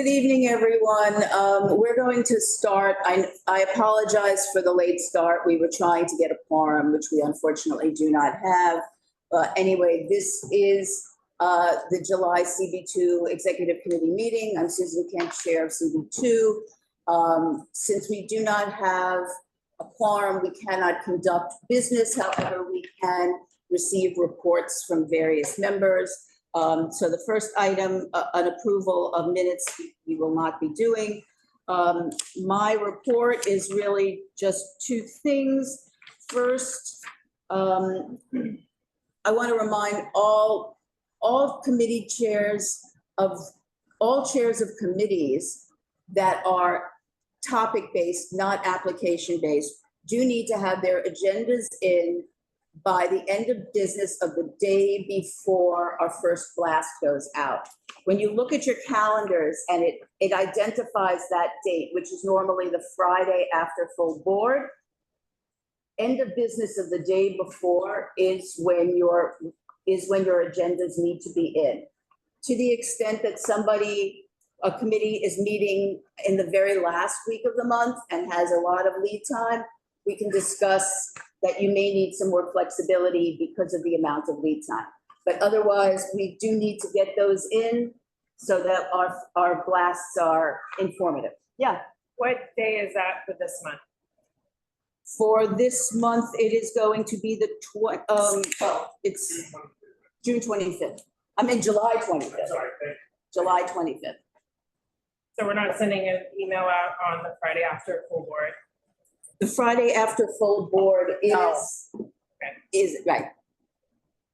Good evening, everyone. We're going to start. I apologize for the late start. We were trying to get a quorum, which we unfortunately do not have. Anyway, this is the July CB2 Executive Committee meeting. I'm Susan Kemp, Chair of CB2. Since we do not have a quorum, we cannot conduct business. However, we can receive reports from various members. So the first item, an approval of minutes, we will not be doing. My report is really just two things. First, I want to remind all committee chairs of all chairs of committees that are topic-based, not application-based, do need to have their agendas in by the end of business of the day before our first blast goes out. When you look at your calendars and it identifies that date, which is normally the Friday after full board, end of business of the day before is when your agendas need to be in. To the extent that a committee is meeting in the very last week of the month and has a lot of lead time, we can discuss that you may need some more flexibility because of the amount of lead time. But otherwise, we do need to get those in so that our blasts are informative. Yeah. What day is that for this month? For this month, it is going to be it's June 25th. I mean, July 25th. Sorry, July 25th. So we're not sending an email out on the Friday after full board? The Friday after full board is right.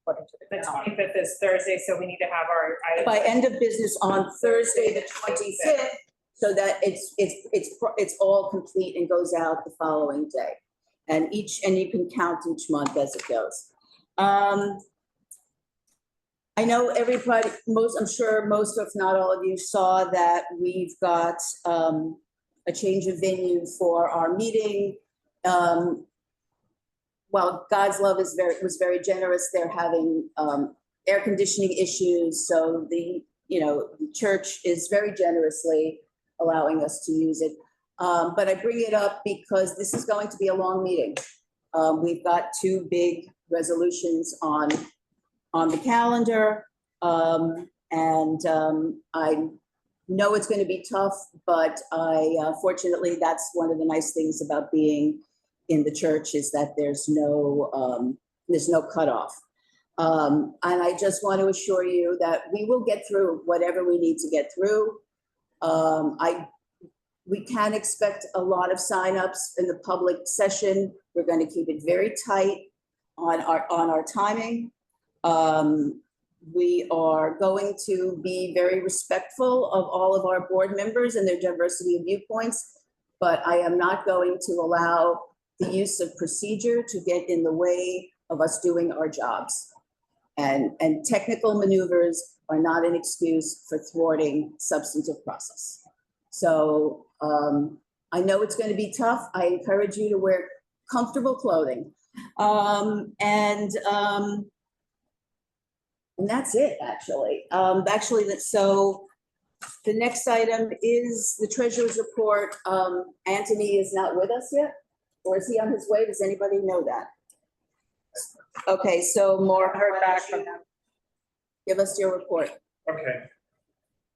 The 25th is Thursday, so we need to have our items By end of business on Thursday, the 25th, so that it's all complete and goes out the following day. And you can count each month as it goes. I know everybody, I'm sure most, if not all of you, saw that we've got a change of venue for our meeting. Well, God's love was very generous. They're having air conditioning issues, so the church is very generously allowing us to use it. But I bring it up because this is going to be a long meeting. We've got two big resolutions on the calendar, and I know it's going to be tough, but fortunately, that's one of the nice things about being in the church is that there's no cutoff. And I just want to assure you that we will get through whatever we need to get through. We can expect a lot of signups in the public session. We're going to keep it very tight on our timing. We are going to be very respectful of all of our board members and their diversity of viewpoints, but I am not going to allow the use of procedure to get in the way of us doing our jobs. And technical maneuvers are not an excuse for thwarting substantive process. So I know it's going to be tough. I encourage you to wear comfortable clothing. And that's it, actually. So the next item is the treasurer's report. Anthony is not with us yet, or is he on his way? Does anybody know that? Okay, so Mark, Heard back from them. give us your report. Okay.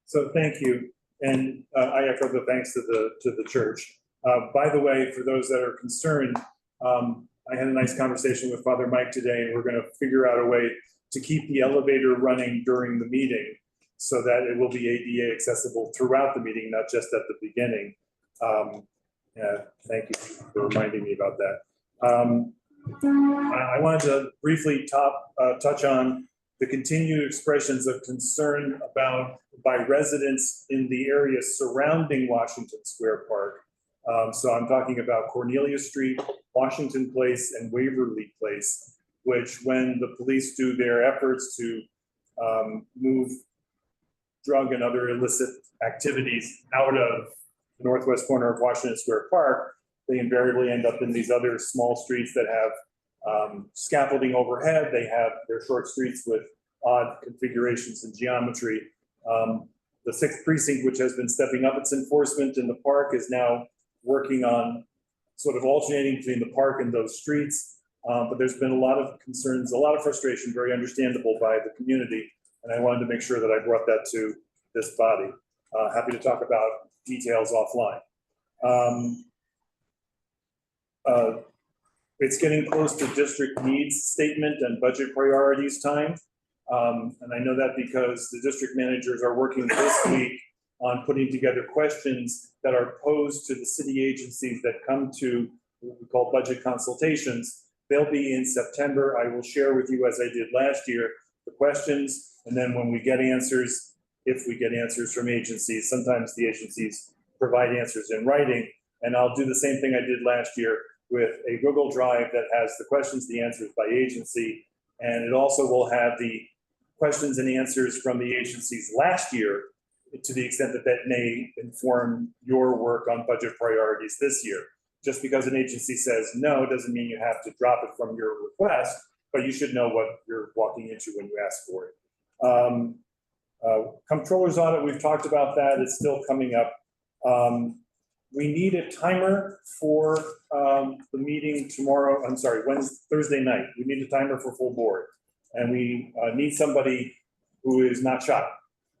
So thank you, and I echo the thanks to the church. By the way, for those that are concerned, I had a nice conversation with Father Mike today, and we're going to figure out a way to keep the elevator running during the meeting so that it will be ADA accessible throughout the meeting, not just at the beginning. Thank you for reminding me about that. I wanted to briefly touch on the continued expressions of concern by residents in the area surrounding Washington Square Park. So I'm talking about Cornelia Street, Washington Place, and Waverly Place, which when the police do their efforts to move drug and other illicit activities out of the northwest corner of Washington Square Park, they invariably end up in these other small streets that have scaffolding overhead. They have their short streets with odd configurations and geometry. The 6th precinct, which has been stepping up its enforcement in the park, is now working on sort of alternating between the park and those streets. But there's been a lot of concerns, a lot of frustration, very understandable by the community. And I wanted to make sure that I brought that to this body. Happy to talk about details offline. It's getting close to district needs statement and budget priorities time. And I know that because the district managers are working this week on putting together questions that are posed to the city agencies that come to what we call budget consultations. They'll be in September. I will share with you, as I did last year, the questions. And then when we get answers, if we get answers from agencies, sometimes the agencies provide answers in writing. And I'll do the same thing I did last year with a Google Drive that has the questions, the answers by agency. And it also will have the questions and answers from the agencies last year, to the extent that that may inform your work on budget priorities this year. Just because an agency says no doesn't mean you have to drop it from your request, but you should know what you're walking into when you ask for it. Comptroller's audit, we've talked about that. It's still coming up. We need a timer for the meeting tomorrow. I'm sorry, Thursday night. We need a timer for full board. And we need somebody who is not shy.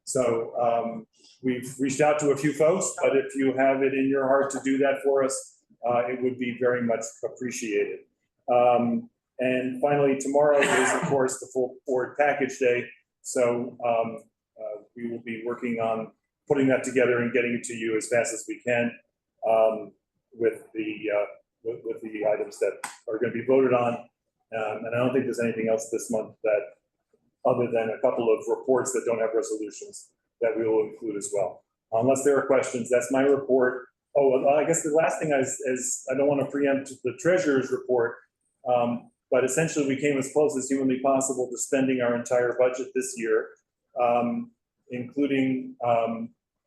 So we've reached out to a few folks, but if you have it in your heart to do that for us, it would be very much appreciated. And finally, tomorrow is, of course, the full board package day. So we will be working on putting that together and getting it to you as fast as we can with the items that are going to be voted on. And I don't think there's anything else this month that, other than a couple of reports that don't have resolutions, that we will include as well. Unless there are questions, that's my report. Oh, I guess the last thing is I don't want to preempt the treasurer's report, but essentially we came as close as humanly possible to spending our entire budget this year, including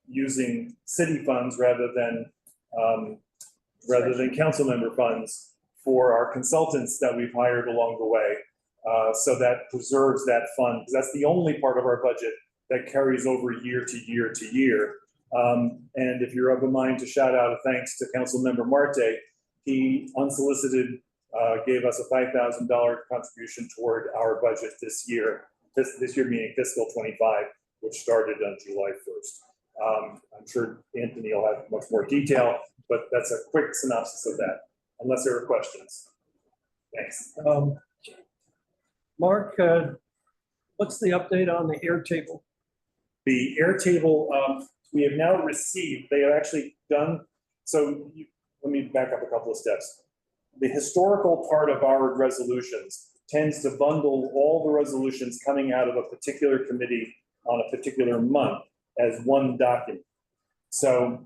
using city funds rather than council member funds for our consultants that we've hired along the way. So that preserves that fund, because that's the only part of our budget that carries over year to year to year. And if you're of a mind to shout out a thanks to Council Member Marte, he unsolicited gave us a $5,000 contribution toward our budget this year. This year meaning fiscal 25, which started on July 1st. I'm sure Anthony will have much more detail, but that's a quick synopsis of that, unless there are questions. Thanks. Mark, what's the update on the air table? The air table, we have now received, they have actually done, let me back up a couple of steps. The historical part of our resolutions tends to bundle all the resolutions coming out of a particular committee on a particular month as one document. So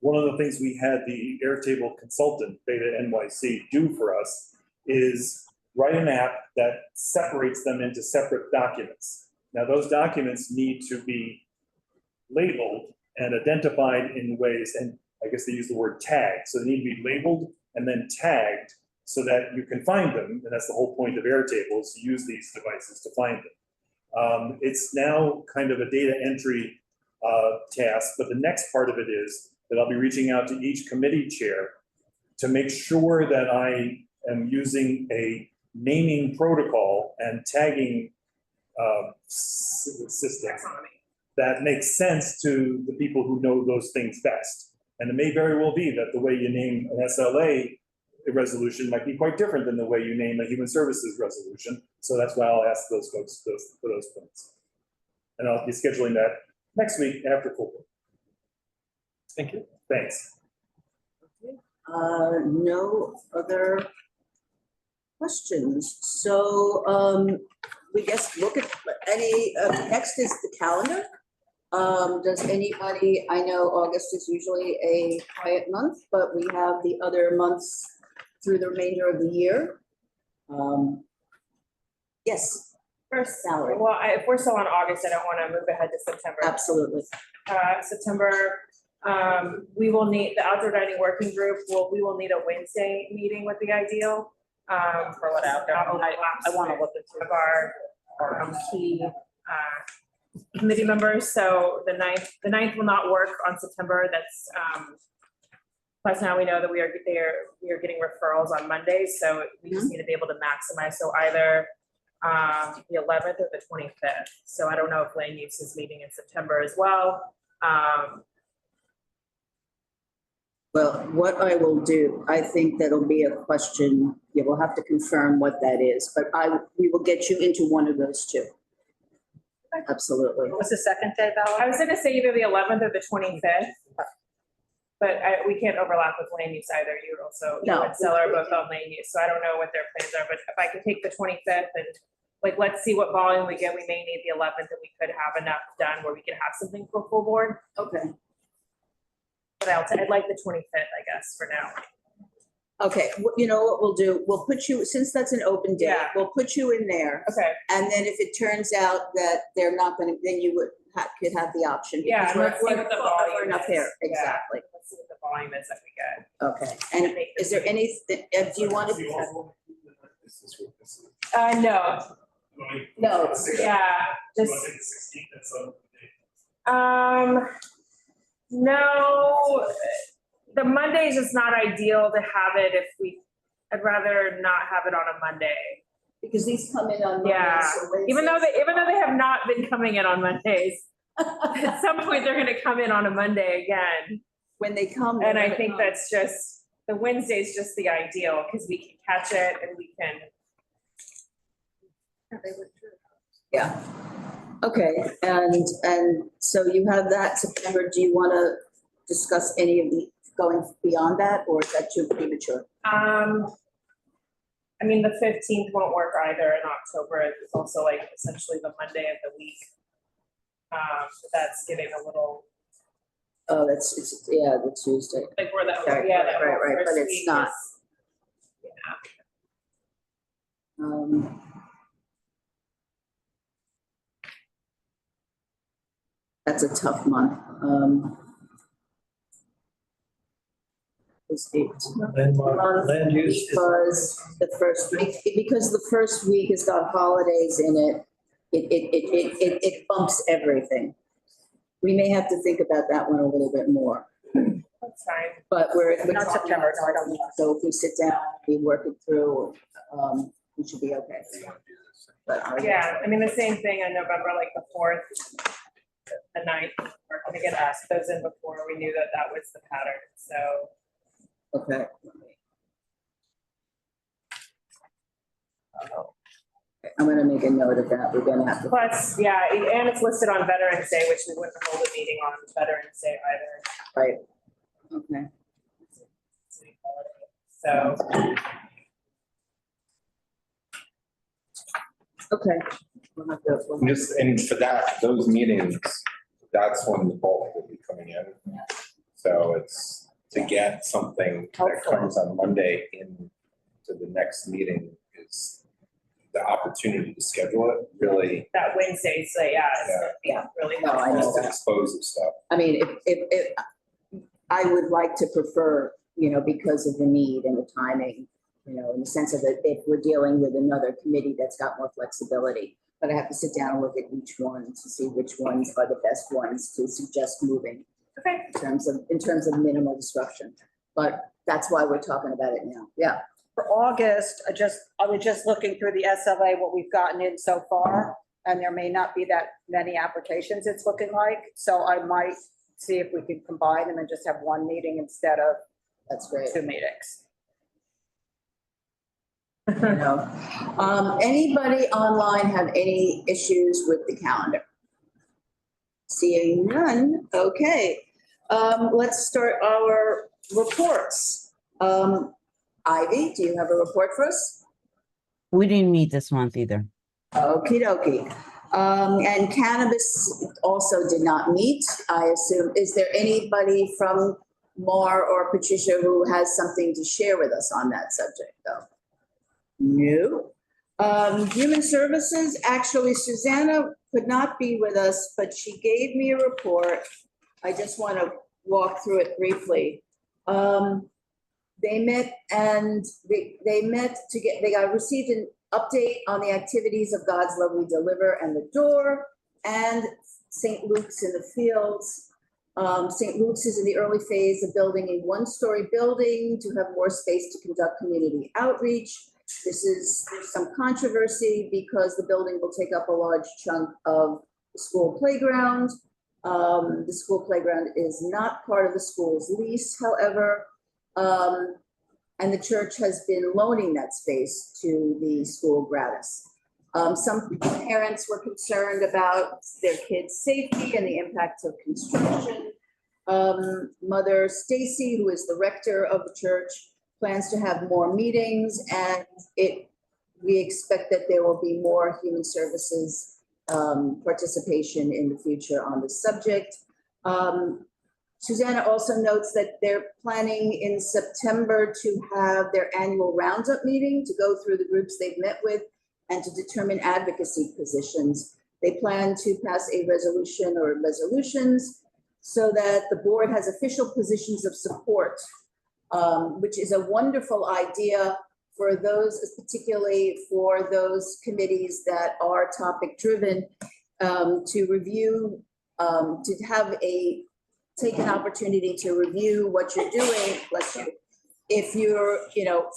one of the things we had the Airtable consultant, Beta NYC, do for us is write an app that separates them into separate documents. Now those documents need to be labeled and identified in ways, and I guess they use the word tag. So they need to be labeled and then tagged so that you can find them. And that's the whole point of Airtable, is to use these devices to find them. It's now kind of a data entry task, but the next part of it is that I'll be reaching out to each committee chair to make sure that I am using a naming protocol and tagging system that makes sense to the people who know those things best. And it may very well be that the way you name an SLA resolution might be quite different than the way you name a human services resolution. So that's why I'll ask those folks for those points. And I'll be scheduling that next week after full board. Thank you. Thanks. No other questions. So we guess look at any, next is the calendar. Does anybody, I know August is usually a quiet month, but we have the other months through the remainder of the year. Yes, First, Salary. well, if we're still on August, I don't want to move ahead to September. absolutely. September, we will need, the outdoor dining working group, we will need a Wednesday meeting would be ideal. For what outdoor, I want to look into of our key committee members, so the 9th will not work on September, that's, plus now we know that we are getting referrals on Mondays, so we just need to be able to maximize, so either the 11th or the 25th. So I don't know if land use is meeting in September as well. Well, what I will do, I think that'll be a question, you will have to confirm what that is, but we will get you into one of those two. Absolutely. What's the second day, Val? I was gonna say either the 11th or the 25th. But we can't overlap with land use either. You also, you No. and Seller are both on land use, so I don't know what their plans are, but if I could take the 25th and like, let's see what volume we get. We may need the 11th and we could have enough done where we could have something for full board. Okay. But I'd like the 25th, I guess, for now. Okay, you know what we'll do? We'll put you, since that's an open day, Yeah. we'll put you in there. Okay. And then if it turns out that they're not gonna, then you could have the option. Yeah, because let's see we're what the far volume enough is. here. Yeah. Exactly. Let's see what the volume is that we get. Okay, and is there any, do you want to? No, No. yeah, just. No, the Monday is just not ideal to have it I'd rather not have it on a Monday. Because these come in on Mondays. Yeah, so even though Wednesdays- they have not been coming in on Mondays. At some point, they're gonna come in on a Monday again. When they come. And they're I think gonna come. that's just, the Wednesday's just the ideal, because we can catch it and we can. Yeah. Okay, and so you have that September. Do you want to discuss any of the going beyond that, or is that too premature? I mean, the 15th won't work either in October. It's also like essentially the Monday of the week. So that's getting a little, Oh, it's the Tuesday. like where that, Right, yeah, right, that right, whole right, but first it's week not. is- Yeah. That's a tough month. It's Land use is. because the first week, because the first week has got holidays in it, it bumps everything. We may have to think about that one a little bit more, That's fine. but we're. Not September, no, I don't need. So if we sit down, we work it through, we should be okay. But Yeah, I mean, the same thing on November, like the 4th, the 9th, we're gonna get asked those in before we knew that that was the pattern, so. Okay. I'm gonna make a note of that. We're gonna have to. Plus, yeah, and it's listed on Veterans Day, which we wouldn't hold a meeting on Veterans Day either. Right. Okay. City holiday. So, Okay. We'll have to- we'll have to- Just, and for that, those meetings, that's when the bulk will be coming in. So it's to get something that comes on Monday into the next meeting is the opportunity to schedule it, really, that Wednesday, so yeah, it's gonna be really. No, I know just to that. expose of stuff. I mean, if, I would like to prefer, because of the need and the timing, in the sense of that if we're dealing with another committee that's got more flexibility. But I have to sit down and look at each one to see which ones are the best ones to suggest moving Okay, in terms of minimal disruption. But that's why we're talking about it now. Yeah. For August, I was just looking through the SLA, what we've gotten in so far, and there may not be that many applications it's looking like. So I might see if we can combine them and just have one meeting instead of That's great. 2 meetings. Anybody online have any issues with the calendar? Seeing none, okay. Let's start our reports. Ivy, do you have a report for us? We didn't meet this month either. Okie dokie. And cannabis also did not meet, I assume. Is there anybody from Mar or Patricia who has something to share with us on that subject, though? No. Human Services, actually Susanna could not be with us, but she gave me a report. I just want to walk through it briefly. They met and they received an update on the activities of God's Love We Deliver and the Door. And St. Luke's in the Fields. St. Luke's is in the early phase of building a one-story building to have more space to conduct community outreach. There's some controversy because the building will take up a large chunk of the school playground. The school playground is not part of the school's lease, however, and the church has been loaning that space to the school gratis. Some parents were concerned about their kids' safety and the impacts of construction. Mother Stacy, who is the rector of the church, plans to have more meetings, and we expect that there will be more human services participation in the future on this subject. Susanna also notes that they're planning in September to have their annual roundup meeting to go through the groups they've met with and to determine advocacy positions. They plan to pass a resolution or resolutions so that the board has official positions of support, which is a wonderful idea for those, particularly for those committees that are topic driven, to review, take an opportunity to review what you're doing. Bless you. If you're,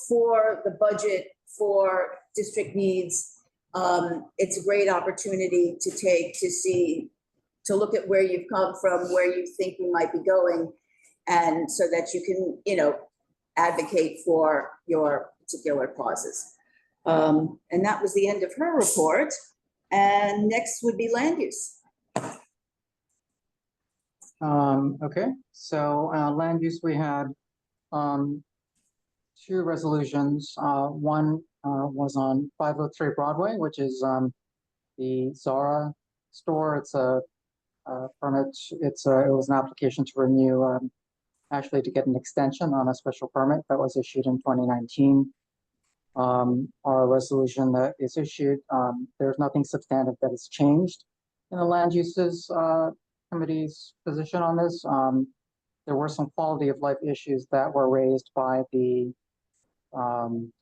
for the budget for district needs, it's a great opportunity to look at where you've come from, where you think you might be going, and so that you can, advocate for your particular causes. And that was the end of her report. And next would be land use. Okay, so land use, we had two resolutions. One was on 503 Broadway, which is the Zara store. It's a permit. It was an application to renew, actually to get an extension on a special permit that was issued in 2019. Our resolution that is issued, there's nothing substantive that has changed in the land uses committee's position on this. There were some quality of life issues that were raised by the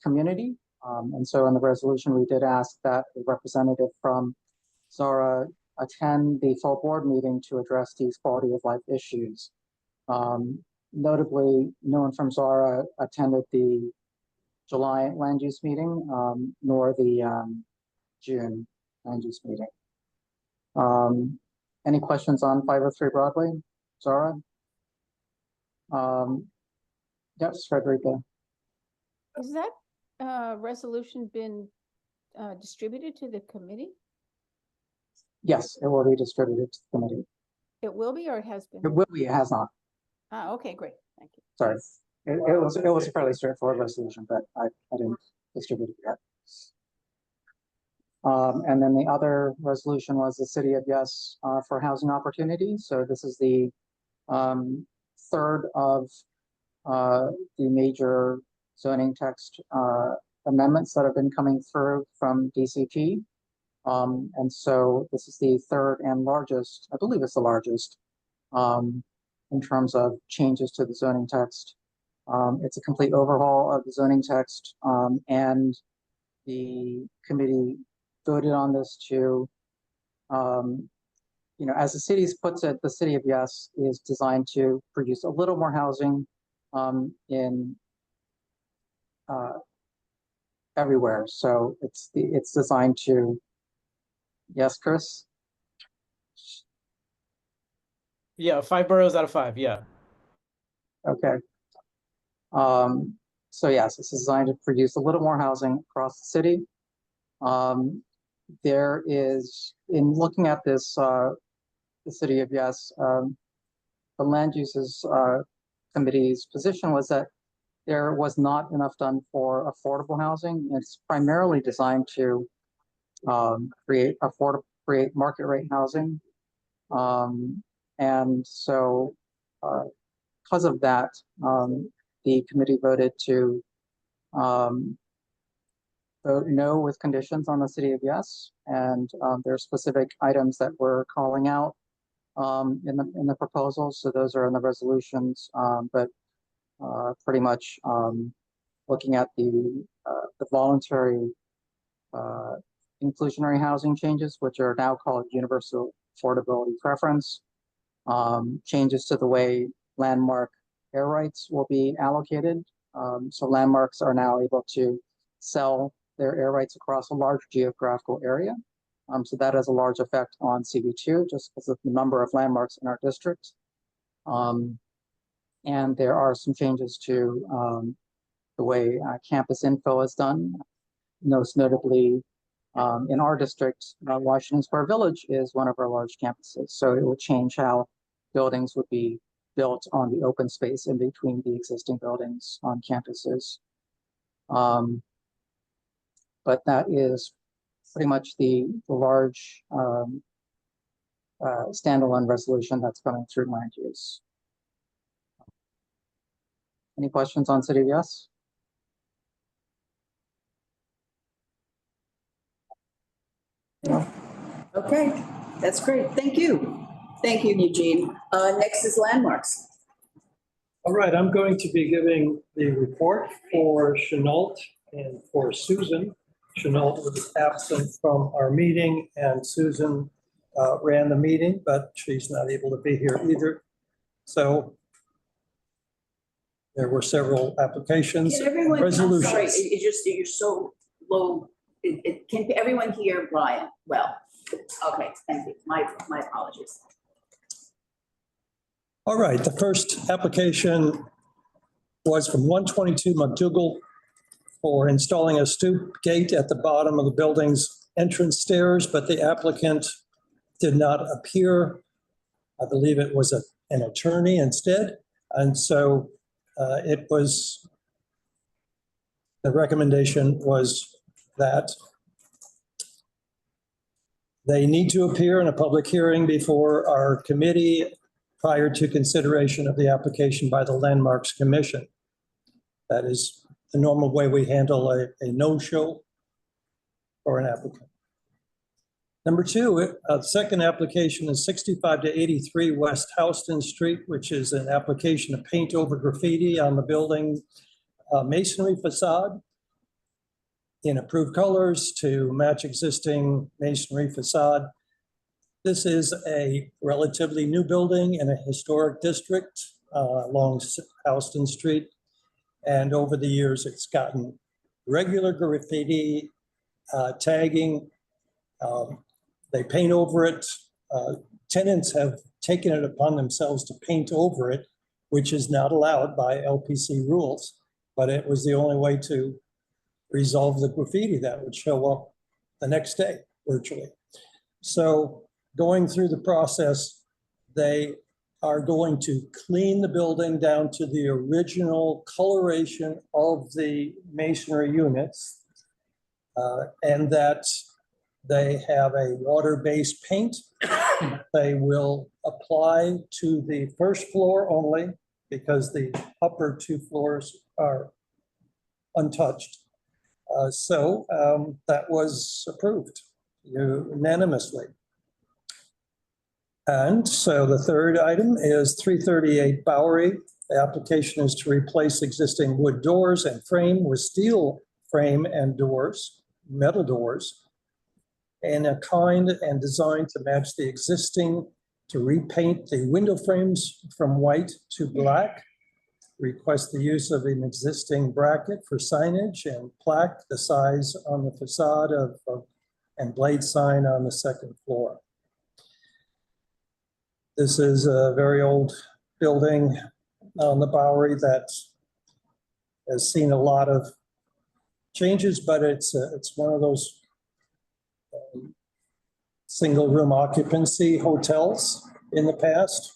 community. And so in the resolution, we did ask that a representative from Zara attend the full board meeting to address these quality of life issues. Notably, no one from Zara attended the July land use meeting, nor the June land use meeting. Any questions on 503 Broadway, Zara? Yes, Frederica. Has that resolution been distributed to the committee? Yes, it will be distributed to the committee. It will be, or it has been? It will be, it has not. Ah, okay, great, thank you. Sorry. It was a fairly straightforward resolution, but I didn't distribute it yet. And then the other resolution was the City of Yes for housing opportunities. So this is the third of the major zoning text amendments that have been coming through from DCP. And so this is the third and largest, I believe it's the largest, in terms of changes to the zoning text. It's a complete overhaul of the zoning text, and the committee voted on this to, as the city puts it, the City of Yes is designed to produce a little more housing in everywhere. So it's designed to, yes, Chris? Yeah, 5 boroughs out of 5, yeah. Okay. So yes, it's designed to produce a little more housing across the city. There is, in looking at this, the City of Yes, the land uses committee's position was that there was not enough done for affordable housing. It's primarily designed to create market rate housing. And so because of that, the committee voted to vote no with conditions on the City of Yes. And there are specific items that we're calling out in the proposal. So those are in the resolutions, but pretty much looking at the voluntary inclusionary housing changes, which are now called universal affordability preference. Changes to the way landmark air rights will be allocated. So landmarks are now able to sell their air rights across a large geographical area. So that has a large effect on CB2 just because of the number of landmarks in our district. And there are some changes to the way campus info is done. Most notably, in our district, Washington Square Village is one of our large campuses. So it will change how buildings would be built on the open space in between the existing buildings on campuses. But that is pretty much the large standalone resolution that's coming through land use. Any questions on City of Yes? No. Okay, that's great. Thank you. Thank you, Eugene. Next is landmarks. All right, I'm going to be giving the report for Chenault and for Susan. Chenault was absent from our meeting and Susan ran the meeting, but she's not able to be here either. So there were several applications, Can everyone, I'm resolutions. sorry, it just, you're so low. Can everyone hear Brian? Well, okay, thank you. My apologies. All right, the first application was from 122 McDougal for installing a stoop gate at the bottom of the building's entrance stairs, but the applicant did not appear. I believe it was an attorney instead. And so the recommendation was that they need to appear in a public hearing before our committee prior to consideration of the application by the Landmarks Commission. That is the normal way we handle a no-show for an applicant. Number two, the second application is 65 to 83 West Houston Street, which is an application to paint over graffiti on the building masonry facade in approved colors to match existing masonry facade. This is a relatively new building in a historic district along Houston Street. And over the years, it's gotten regular graffiti, tagging. They paint over it. Tenants have taken it upon themselves to paint over it, which is not allowed by LPC rules, but it was the only way to resolve the graffiti that would show up the next day, virtually. So going through the process, they are going to clean the building down to the original coloration of the masonry units, and that they have a water-based paint. They will apply to the first floor only because the upper two floors are untouched. So that was approved unanimously. And so the third item is 338 Bowery. The application is to replace existing wood doors and frame with steel frame and doors, metal doors, in a kind and designed to match the existing, to repaint the window frames from white to black. Request the use of an existing bracket for signage and plaque the size on the facade and blade sign on the second floor. This is a very old building on the Bowery that has seen a lot of changes, but it's one of those single room occupancy hotels in the past.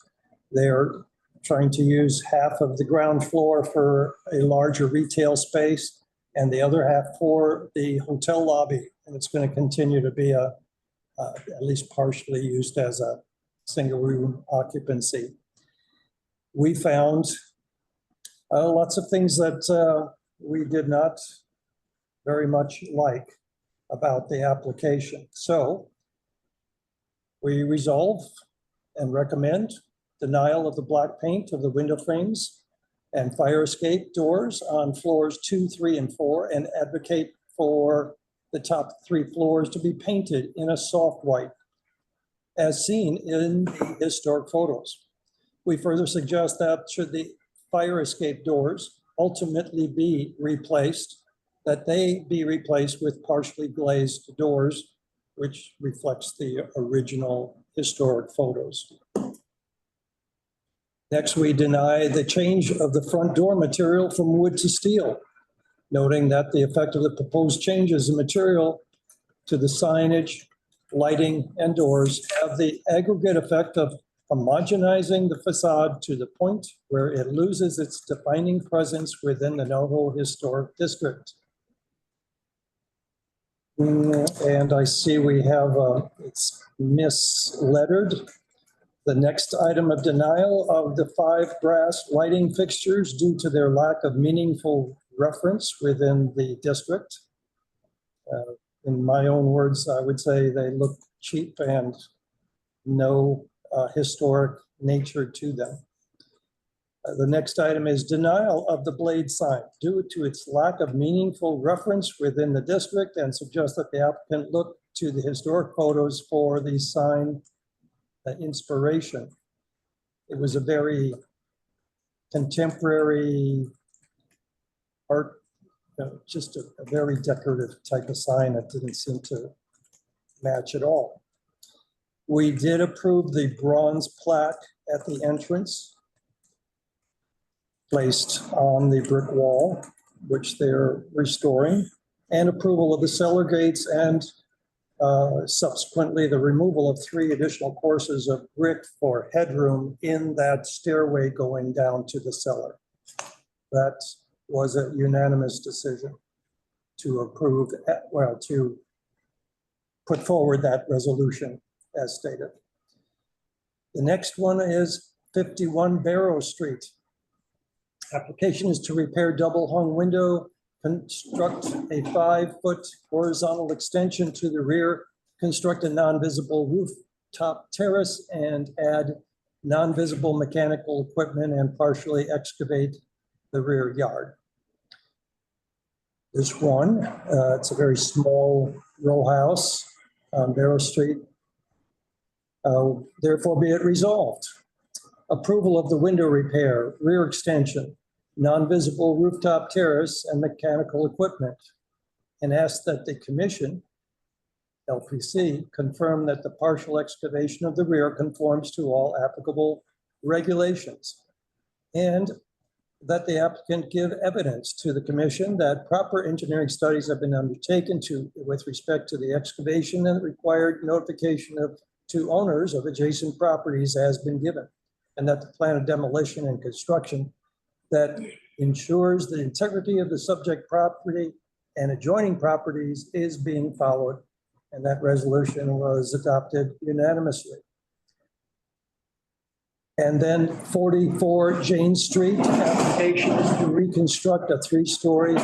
They're trying to use half of the ground floor for a larger retail space and the other half for the hotel lobby. And it's going to continue to be at least partially used as a single room occupancy. We found lots of things that we did not very much like about the application. So we resolve and recommend denial of the black paint of the window frames and fire escape doors on floors 2, 3, and 4, and advocate for the top 3 floors to be painted in a soft white as seen in the historic photos. We further suggest that should the fire escape doors ultimately be replaced, that they be replaced with partially glazed doors, which reflects the original historic photos. Next, we deny the change of the front door material from wood to steel, noting that the effect of the proposed changes in material to the signage, lighting, and doors have the aggregate effect of homogenizing the facade to the point where it loses its defining presence within the Novo Historic District. And I see we have, it's mislettered. The next item of denial of the 5 brass lighting fixtures due to their lack of meaningful reference within the district. In my own words, I would say they look cheap and no historic nature to them. The next item is denial of the blade sign due to its lack of meaningful reference within the district, and suggest that the applicant look to the historic photos for the sign inspiration. It was a very contemporary art, just a very decorative type of sign that didn't seem to match at all. We did approve the bronze plaque at the entrance placed on the brick wall, which they're restoring, and approval of the cellar gates, and subsequently the removal of 3 additional courses of brick for headroom in that stairway going down to the cellar. That was a unanimous decision to approve, well, to put forward that resolution as stated. The next one is 51 Barrow Street. Application is to repair double hung window, construct a 5-foot horizontal extension to the rear, construct a non-visible rooftop terrace, and add non-visible mechanical equipment and partially excavate the rear yard. This one, it's a very small row house on Barrow Street. Therefore be it resolved. Approval of the window repair, rear extension, non-visible rooftop terrace, and mechanical equipment, and ask that the commission, LPC, confirm that the partial excavation of the rear conforms to all applicable regulations, and that the applicant give evidence to the commission that proper engineering studies have been undertaken with respect to the excavation, and required notification to owners of adjacent properties has been given, and that the plan of demolition and construction that ensures the integrity of the subject property and adjoining properties is being followed, and that resolution was adopted unanimously. And then 44 Jane Street, application is to reconstruct a 3-story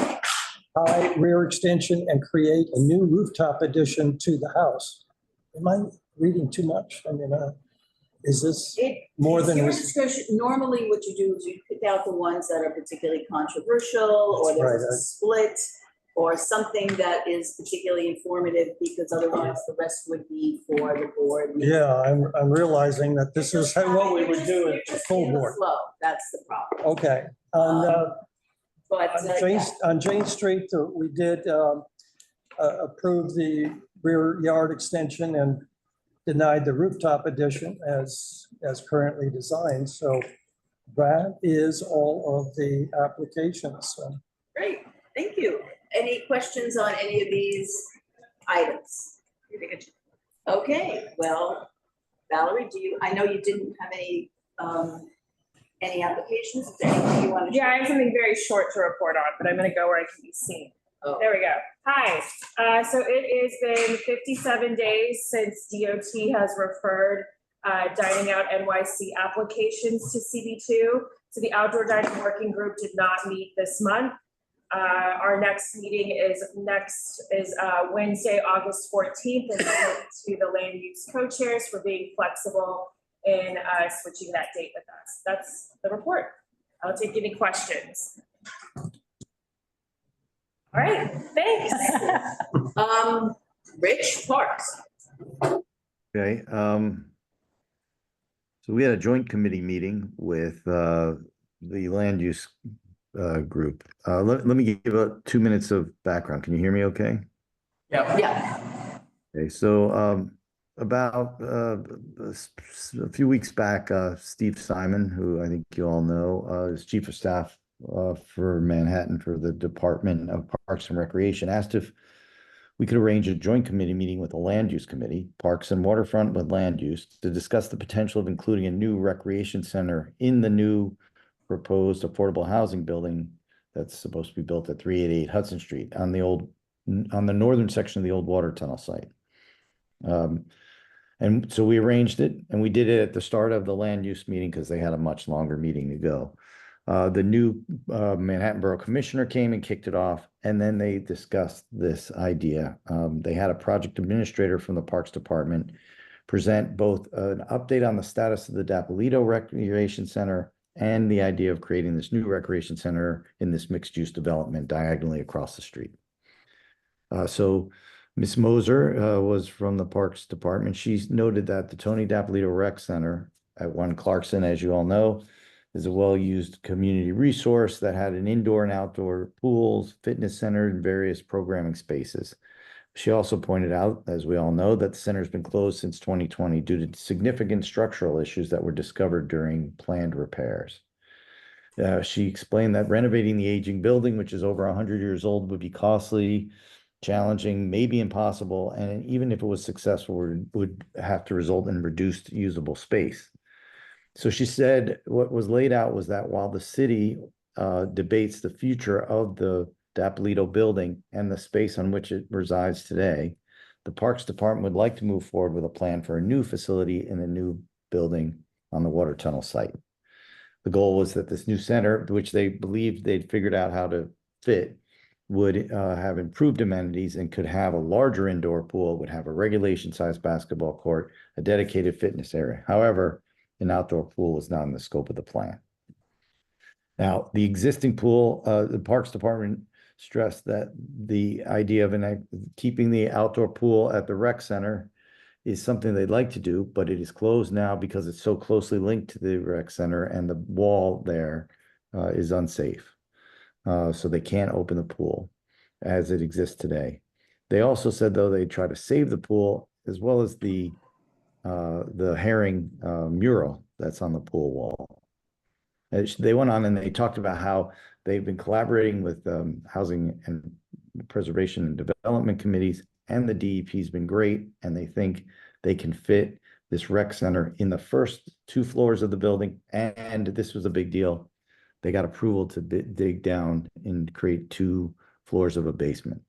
high rear extension and create a new rooftop addition to the house. Am I reading too much? I mean, is this more than? Your discussion. Normally what you do is you pick out the ones that are particularly controversial, or there's a split, or something that is particularly informative, because otherwise the rest would be for the board. Yeah, I'm realizing that this is what we would do at the full board. Flow, that's the problem. Okay. On Jane Street, we did approve the rear yard extension and denied the rooftop addition as currently designed. So that is all of the applications. So. Great, thank you. Any questions on any of these items? Okay, well, Valerie, I know you didn't have any applications? Is there anything you want to? Yeah, I have something very short to report on, but I'm gonna go where I can be seen. Oh. There we go. Hi, so it has been 57 days since DOT has referred Dining Out NYC applications to CB2. So the Outdoor Dining Working Group did not meet this month. Our next meeting is Wednesday, August 14th, and to the land use co-chairs for being flexible in switching that date with us. That's the report. I'll take any questions. All right, thanks. Rich Parks. Okay, so we had a joint committee meeting with the land use group. Let me give 2 minutes of background. Can you hear me okay? Yeah. Okay, so about a few weeks back, Steve Simon, who I think you all know, is Chief of Staff for Manhattan for the Department of Parks and Recreation, asked if we could arrange a joint committee meeting with the Land Use Committee, Parks and Waterfront with Land Use, to discuss the potential of including a new recreation center in the new proposed affordable housing building that's supposed to be built at 388 Hudson Street on the northern section of the old water tunnel site. And so we arranged it, and we did it at the start of the land use meeting because they had a much longer meeting to go. The new Manhattan Borough Commissioner came and kicked it off, and then they discussed this idea. They had a project administrator from the Parks Department present both an update on the status of the Dapolito Recreation Center and the idea of creating this new recreation center in this mixed-use development diagonally across the street. So Ms. Moser was from the Parks Department. She's noted that the Tony Dapolito Rec Center at 1 Clarkson, as you all know, is a well-used community resource that had an indoor and outdoor pools, fitness center, and various programming spaces. She also pointed out, as we all know, that the center has been closed since 2020 due to significant structural issues that were discovered during planned repairs. She explained that renovating the aging building, which is over 100 years old, would be costly, challenging, maybe impossible, and even if it was successful, would have to result in reduced usable space. So she said what was laid out was that while the city debates the future of the Dapolito building and the space on which it resides today, the Parks Department would like to move forward with a plan for a new facility in the new building on the water tunnel site. The goal was that this new center, which they believed they'd figured out how to fit, would have improved amenities and could have a larger indoor pool, would have a regulation-sized basketball court, a dedicated fitness area. However, an outdoor pool was not in the scope of the plan. Now, the existing pool, the Parks Department stressed that the idea of keeping the outdoor pool at the rec center is something they'd like to do, but it is closed now because it's so closely linked to the rec center and the wall there is unsafe. So they can't open the pool as it exists today. They also said, though, they'd try to save the pool as well as the herring mural that's on the pool wall. They went on and they talked about how they've been collaborating with housing and preservation and development committees, and the DEP's been great, and they think they can fit this rec center in the first 2 floors of the building. And this was a big deal. They got approval to dig down and create 2 floors of a basement.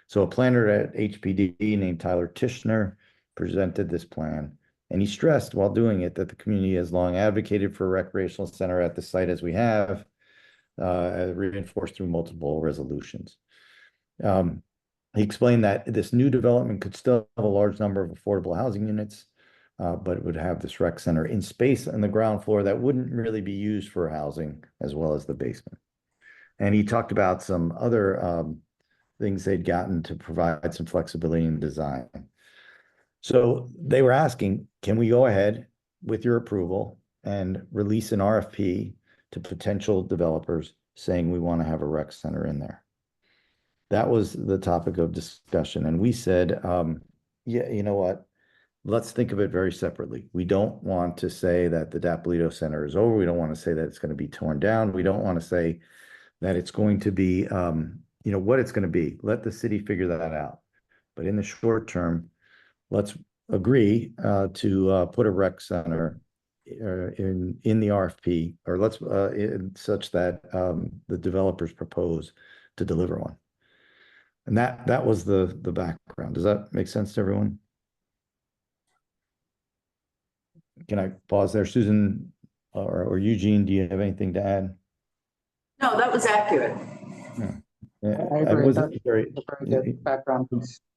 So a planner at HPD named Tyler Tishner presented this plan. And he stressed while doing it that the community has long advocated for a recreational center at the site as we have, reinforced through multiple resolutions. He explained that this new development could still have a large number of affordable housing units, but it would have this rec center in space on the ground floor that wouldn't really be used for housing as well as the basement. And he talked about some other things they'd gotten to provide some flexibility in design. So they were asking, can we go ahead with your approval and release an RFP to potential developers saying we want to have a rec center in there? That was the topic of discussion. And we said, yeah, you know what? Let's think of it very separately. We don't want to say that the Dapolito Center is over. We don't want to say that it's going to be torn down. We don't want to say that it's going to be, what it's going to be. Let the city figure that out. But in the short term, let's agree to put a rec center in the RFP, or let's such that the developers propose to deliver one. And that was the background. Does that make sense to everyone? Can I pause there? Susan or Eugene, do you have anything to add? No, that was accurate. I agree. wasn't That's very, a very good background.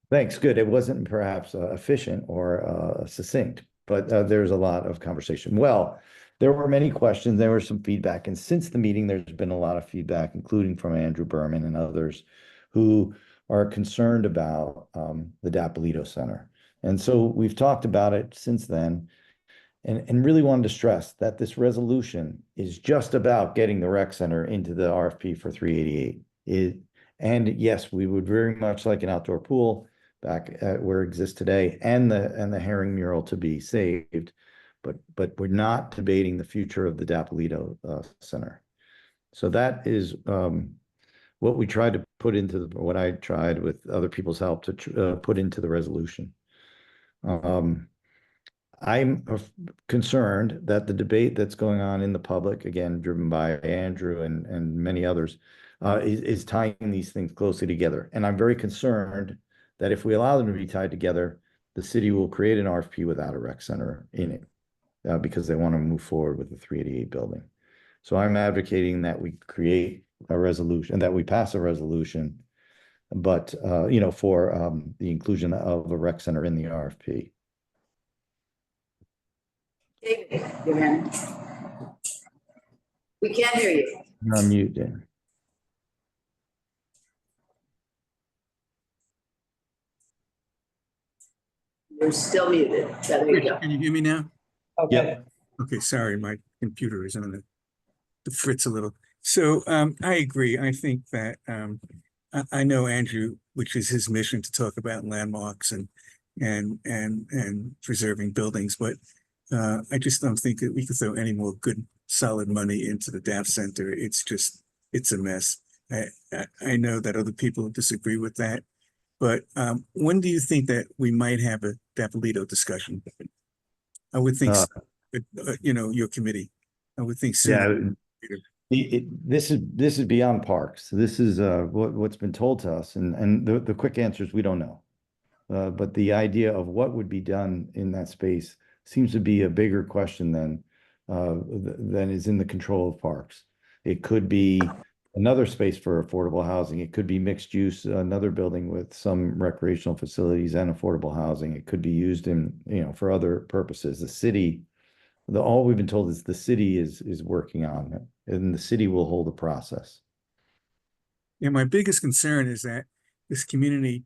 thanks, good. It wasn't perhaps efficient or succinct, but there's a lot of conversation. Well, there were many questions, there was some feedback, and since the meeting, there's been a lot of feedback, including from Andrew Berman and others who are concerned about the Dapolito Center. And so we've talked about it since then and really wanted to stress that this resolution is just about getting the rec center into the RFP for 388. And yes, we would very much like an outdoor pool back at where it exists today and the herring mural to be saved. But we're not debating the future of the Dapolito Center. So that is what we tried to put into what I tried with other people's help to put into the resolution. I'm concerned that the debate that's going on in the public, again, driven by Andrew and many others, is tying these things closely together. And I'm very concerned that if we allow them to be tied together, the city will create an RFP without a rec center in it because they want to move forward with the 388 building. So I'm advocating that we create a resolution, that we pass a resolution, but, for the inclusion of a rec center in the RFP. David, your hand. We can't hear you. You're on mute, Dan. You're still muted. So there you go. Can you hear me now? Yeah. Okay, sorry, my computer is on the fritz a little. So I agree. I think that I know Andrew, which is his mission to talk about landmarks and preserving buildings, but I just don't think that we could throw any more good solid money into the DAP Center. It's a mess. I know that other people disagree with that, but when do you think that we might have a Dapolito discussion? I would think, your committee. I would think soon. Yeah, this is beyond parks. This is what's been told to us, and the quick answer is we don't know. But the idea of what would be done in that space seems to be a bigger question than is in the control of parks. It could be another space for affordable housing. It could be mixed use, another building with some recreational facilities and affordable housing. It could be used in, for other purposes. The city, all we've been told is the city is working on it, and the city will hold the process. Yeah, my biggest concern is that this community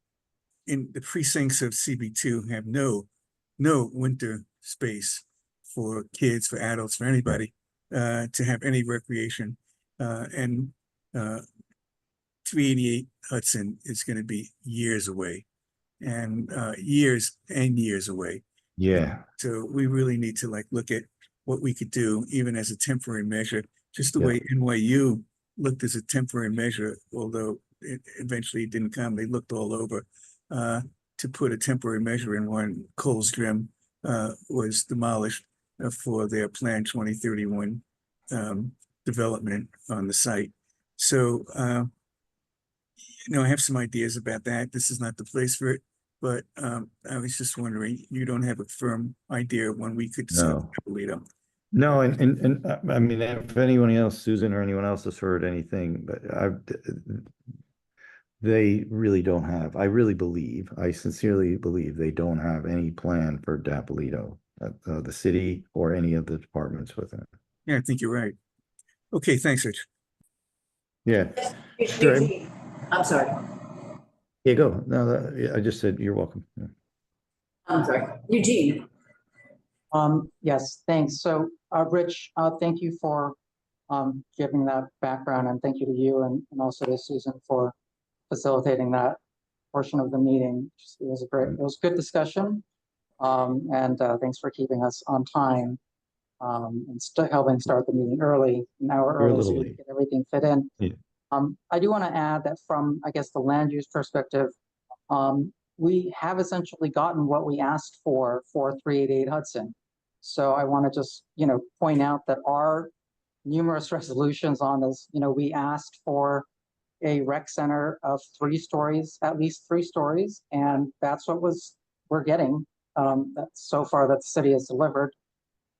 in the precincts of CB2 have no winter space for kids, for adults, for anybody to have any recreation. And 388 Hudson is going to be years away, and years away. Yeah. So we really need to look at what we could do, even as a temporary measure, just the way NYU looked as a temporary measure, although it eventually didn't come. They looked all over to put a temporary measure in when Coles Gym was demolished for their Plan 2031 development on the site. So, I have some ideas about that. This is not the place for it, but I was just wondering, you don't have a firm idea of when we could see Dapolito? No, and I mean, if anyone else, Susan or anyone else has heard anything, but they really don't have, I sincerely believe they don't have any plan for Dapolito, the city or any of the departments within it. Yeah, I think you're right. Okay, thanks, Rich. Yeah. Eugene, I'm sorry. Yeah, go. No, I just said you're welcome. Yeah. I'm sorry. Eugene. Yes, thanks. So, Rich, thank you for giving that background, and thank you to you and also to Susan for facilitating that portion of the meeting. It was a good discussion, and thanks for keeping us on time and helping start the meeting early, an hour early, so we can get everything fit in. Yeah. I do want to add that from, I guess, the land use perspective, we have essentially gotten what we asked for 388 Hudson. So I want to just, point out that our numerous resolutions on this, we asked for a rec center of 3 stories, at least 3 stories, and that's what we're getting. That's so far that the city has delivered.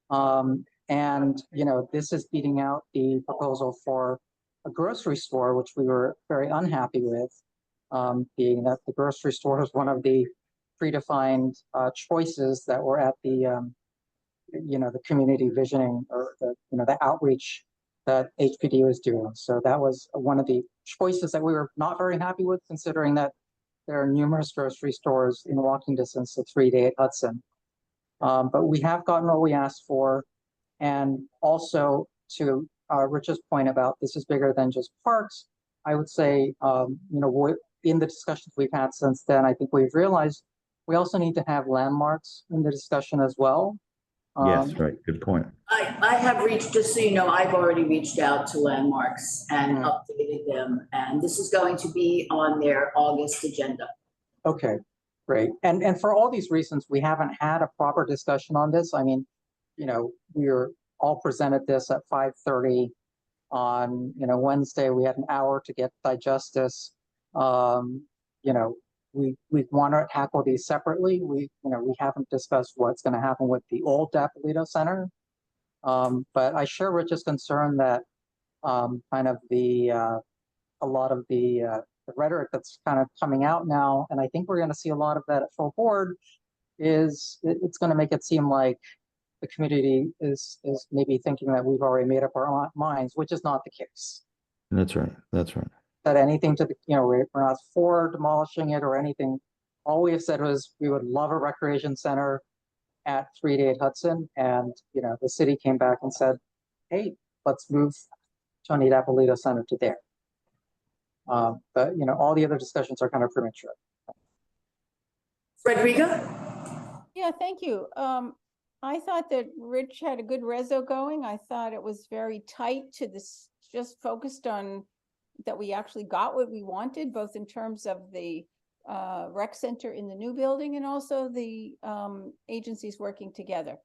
And, this is beating out the proposal for a grocery store, which we were very unhappy with, being that the grocery store was one of the predefined choices that were at the, the community visioning or the outreach that HPD was doing. So that was one of the choices that we were not very happy with, considering that there are numerous grocery stores in walking distance to 3-day Hudson. But we have gotten what we asked for. And also to Rich's point about this is bigger than just parks, I would say, in the discussions we've had since then, I think we've realized we also need to have landmarks in the discussion as well. Yes, right. Good point. I have reached, just so you know, I've already reached out to Landmarks and updated them, and this is going to be on their August agenda. Okay, great. And for all these reasons, we haven't had a proper discussion on this. I mean, we were all presented this at 5:30 on, Wednesday. We had an hour to digest this. We want to tackle these separately. We haven't discussed what's going to happen with the old Dapolito Center. But I share Rich's concern that kind of a lot of the rhetoric that's kind of coming out now, and I think we're going to see a lot of that at full board, it's going to make it seem like the community is maybe thinking that we've already made up our minds, which is not the case. That's right. That's right. That anything we're not for demolishing it or anything. All we have said was we would love a recreation center at 3-day Hudson, and the city came back and said, hey, let's move Tony Dapolito Center to there. But all the other discussions are kind of premature. Frederica? Yeah, thank you. I thought that Rich had a good reso going. I thought it was very tight to this, just focused on that we actually got what we wanted, both in terms of the rec center in the new building and also the agencies working together.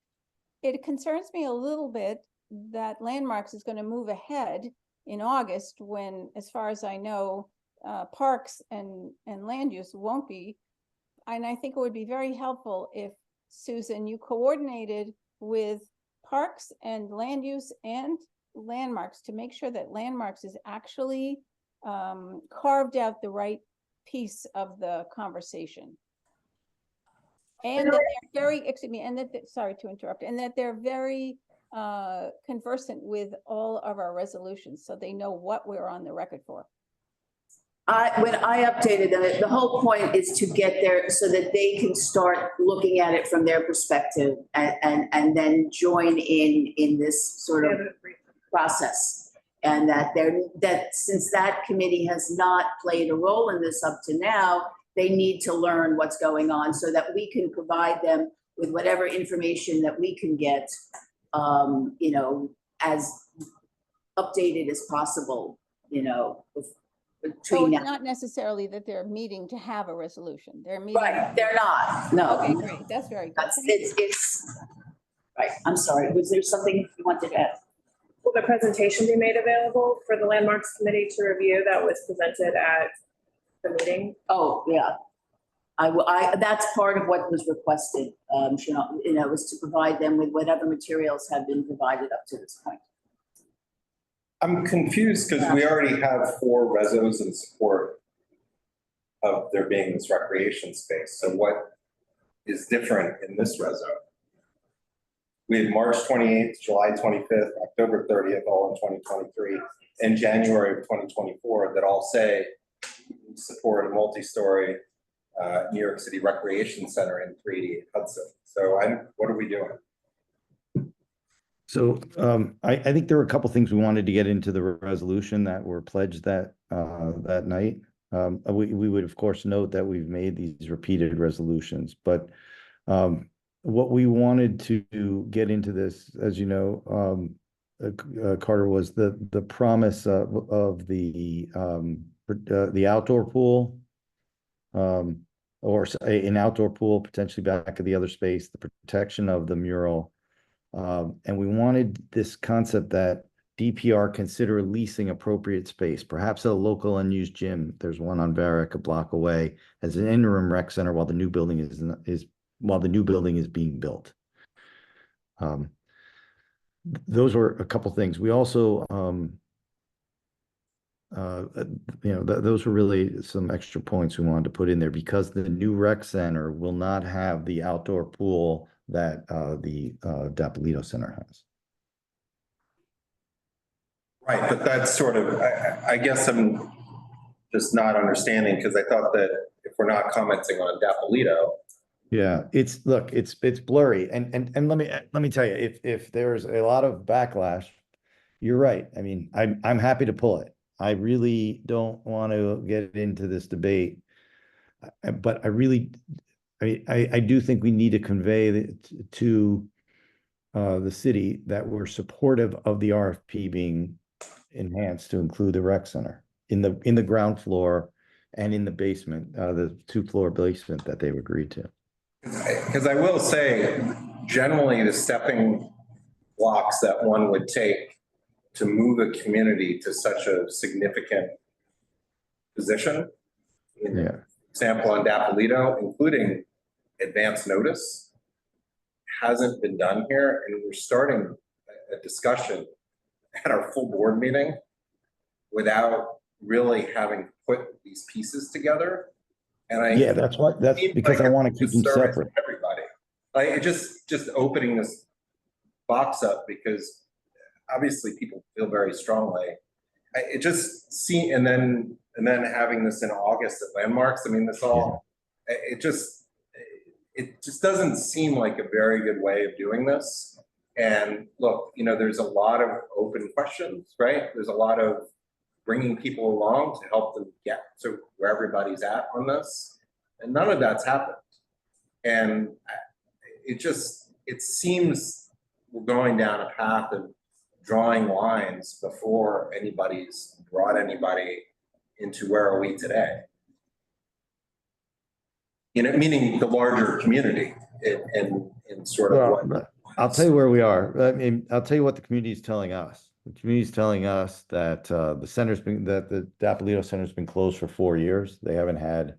It concerns me a little bit that Landmarks is going to move ahead in August when, as far as I know, parks and land use won't be. And I think it would be very helpful if, Susan, you coordinated with parks and land use and Landmarks to make sure that Landmarks is actually carved out the right piece of the conversation. And that they're very, excuse me, and that, sorry to interrupt, and that they're very conversant with all of our resolutions, so they know what we're on the record for. When I updated them, the whole point is to get there so that they can start looking at it from their perspective and then join in this sort of process. And that since that committee has not played a role in this up to now, they need to learn what's going on so that we can provide them with whatever information that we can get, as updated as possible, So between it's now. not necessarily that they're meeting to have a resolution. They're meeting. Right, they're not, no. Okay, great. That's very good. It's, right, I'm sorry, was there something you wanted to add? Will the presentation be made available for the Landmarks Committee to review that was presented at the meeting? Oh, yeah. That's part of what was requested, was to provide them with whatever materials have been provided up to this point. I'm confused because we already have 4 resos in support of there being this recreation space. So what is different in this reso? We have March 28th, July 25th, October 30th, all in 2023, and January of 2024 that all say support a multi-story New York City recreation center in 3D Hudson. So what are we doing? So I think there were a couple things we wanted to get into the resolution that were pledged that night. We would, of course, note that we've made these repeated resolutions, but what we wanted to get into this, as you know, Carter, was the promise of the outdoor pool, or an outdoor pool potentially back at the other space, the protection of the mural. And we wanted this concept that DPR consider leasing appropriate space, perhaps a local unused gym. There's one on Varick a block away, as an interim rec center while the new building is being built. Those were a couple things. We also, those were really some extra points we wanted to put in there because the new rec center will not have the outdoor pool that the Dapolito Center has. Right, but that's sort of, I guess just not understanding, because I thought that if we're not commenting on Dapolito, Yeah, look, it's blurry. And let me tell you, if there's a lot of backlash, you're right. I mean, I'm happy to pull it. I really don't want to get into this debate. But I do think we need to convey to the city that we're supportive of the RFP being enhanced to include the rec center in the ground floor and in the basement, the 2-floor basement that they've agreed to. because I will say, generally, the stepping blocks that one would take to move a community to such a significant position, Yeah. example on Dapolito, including advance notice, hasn't been done here, and we're starting a discussion at our full board meeting without really having put these pieces together. And Yeah, that's because I want to keep them separate. Everybody, like it just opening this box up, because obviously people feel very strongly. It just and then having this in August at Landmarks. I mean, this all it just doesn't seem like a very good way of doing this. And look, there's a lot of open questions, right? There's a lot of bringing people along to help them get to where everybody's at on this. And none of that's happened. And it seems we're going down a path of drawing lines before anybody's brought anybody into where are we today. Meaning the larger community and sort of what. I'll tell you where we are. I mean, I'll tell you what the community is telling us. The community is telling us that the Dapolito Center's been closed for 4 years. They haven't had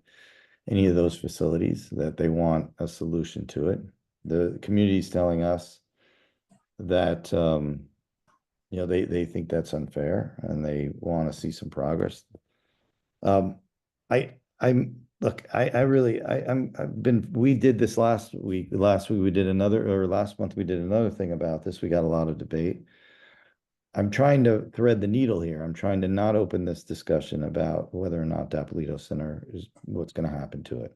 any of those facilities, that they want a solution to it. The community is telling us that they think that's unfair and they want to see some progress. We did this last week we did another, or last month we did another thing about this. We got a lot of debate. I'm trying to thread the needle here. I'm trying to not open this discussion about whether or not Dapolito Center is what's going to happen to it.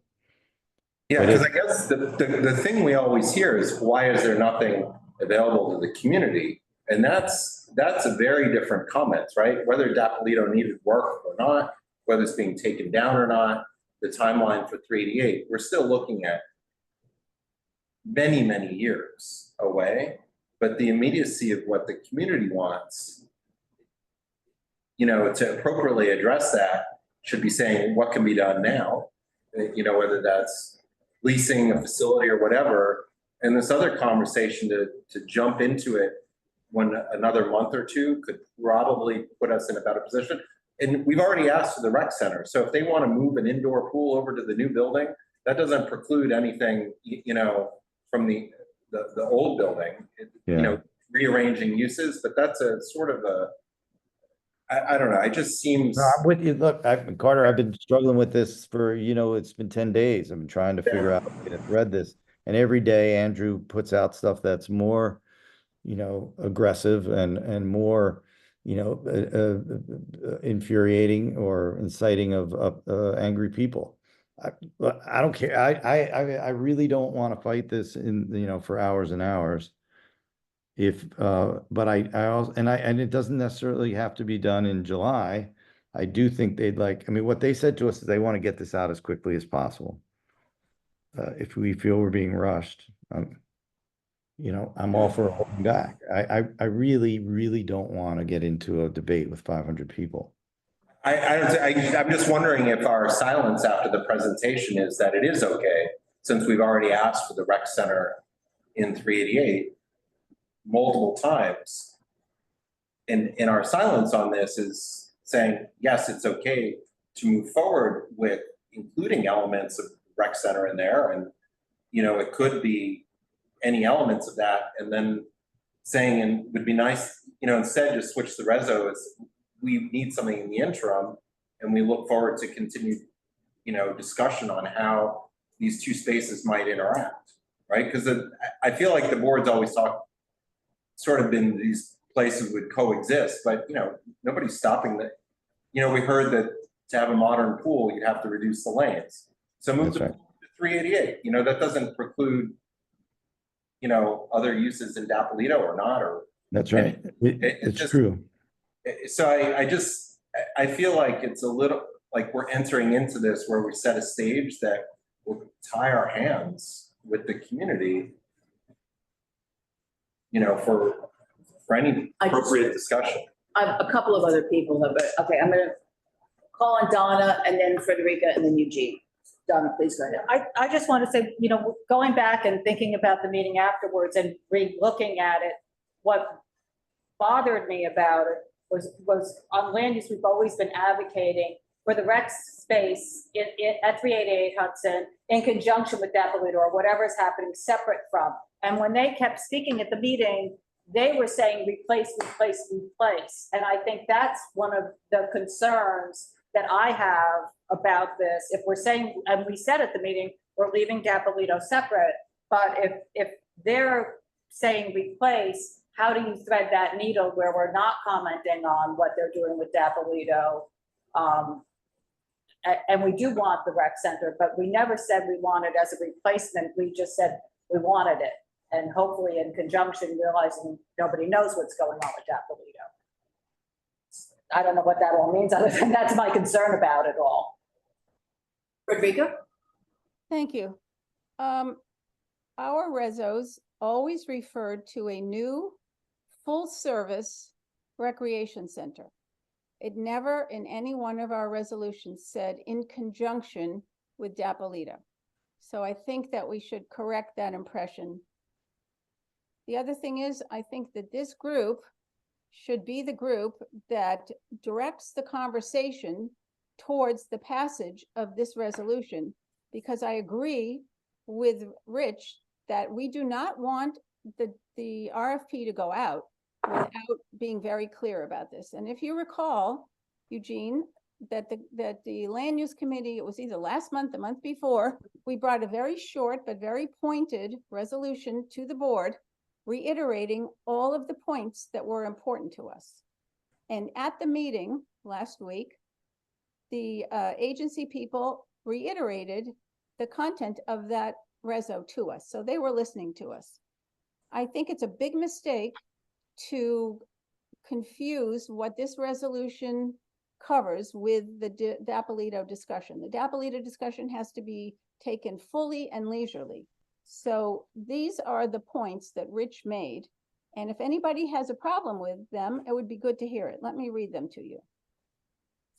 Yeah, because I guess the thing we always hear is, why is there nothing available to the community? And that's a very different comment, right? Whether Dapolito needed work or not, whether it's being taken down or not, the timeline for 388, we're still looking at many, many years away. But the immediacy of what the community wants, to appropriately address that, should be saying what can be done now, whether that's leasing a facility or whatever. And this other conversation to jump into it when another month or two could probably put us in a better position. And we've already asked for the rec center. So if they want to move an indoor pool over to the new building, that doesn't preclude anything, from the old building, rearranging uses. But that's a sort of I don't know. It just seems. No, I'm with you. Look, Carter, I've been struggling with this for, it's been 10 days. I've been trying to figure out how to thread this. And every day Andrew puts out stuff that's more, aggressive and more, infuriating or inciting of angry people. I don't care. I really don't want to fight this for hours and hours. But I also, and it doesn't necessarily have to be done in July. I do think what they said to us is they want to get this out as quickly as possible. If we feel we're being rushed, I'm all for holding back. I really, really don't want to get into a debate with 500 people. I'm just wondering if our silence after the presentation is that it is okay, since we've already asked for the rec center in 388 multiple times. And our silence on this is saying, yes, it's okay to move forward with including elements of rec center in there. And, it could be any elements of that. And then saying, and would be nice, instead just switch the reso, is we need something in the interim. And we look forward to continued, discussion on how these two spaces might interact, right? Because I feel like the board's always sort of been these places would coexist, but nobody's stopping that. We heard that to have a modern pool, you'd have to reduce the lanes. So move That's the right. pool to 388, you know, that doesn't preclude, you know, other uses in Dapolito or not, or. That's right. It's just- true. So I feel like it's a little, like we're entering into this where we set a stage that will tie our hands with the community, you know, for any appropriate discussion. A couple of other people have, okay, I'm gonna call on Donna and then Frederica and then Eugene. Donna, please go ahead. I just want to say, you know, going back and thinking about the meeting afterwards and re-looking at it, what bothered me about it was on land use, we've always been advocating for the rec space at 388 Hudson in conjunction with Dapolito or whatever is happening separate from. And when they kept speaking at the meeting, they were saying replace, replace, replace. And I think that's one of the concerns that I have about this. If we're saying, and we said at the meeting, we're leaving Dapolito separate, but if they're saying replace, how do you thread that needle where we're not commenting on what they're doing with Dapolito? And we do want the rec center, but we never said we wanted as a replacement. We just said we wanted it. And hopefully in conjunction, realizing nobody knows what's going on with Dapolito. I don't know what that all means, other than that's my concern about it all. Frederica? Thank you. Our resos always referred to a new full-service recreation center. It never in any one of our resolutions said in conjunction with Dapolito. So I think that we should correct that impression. The other thing is, I think that this group should be the group that directs the conversation towards the passage of this resolution, because I agree with Rich that we do not want the RFP to go out without being very clear about this. And if you recall, Eugene, that the land use committee, it was either last month, the month before, we brought a very short but very pointed resolution to the board, reiterating all of the points that were important to us. And at the meeting last week, the agency people reiterated the content of that reso to us. So they were listening to us. I think it's a big mistake to confuse what this resolution covers with the Dapolito discussion. The Dapolito discussion has to be taken fully and leisurely. So these are the points that Rich made. And if anybody has a problem with them, it would be good to hear it. Let me read them to you.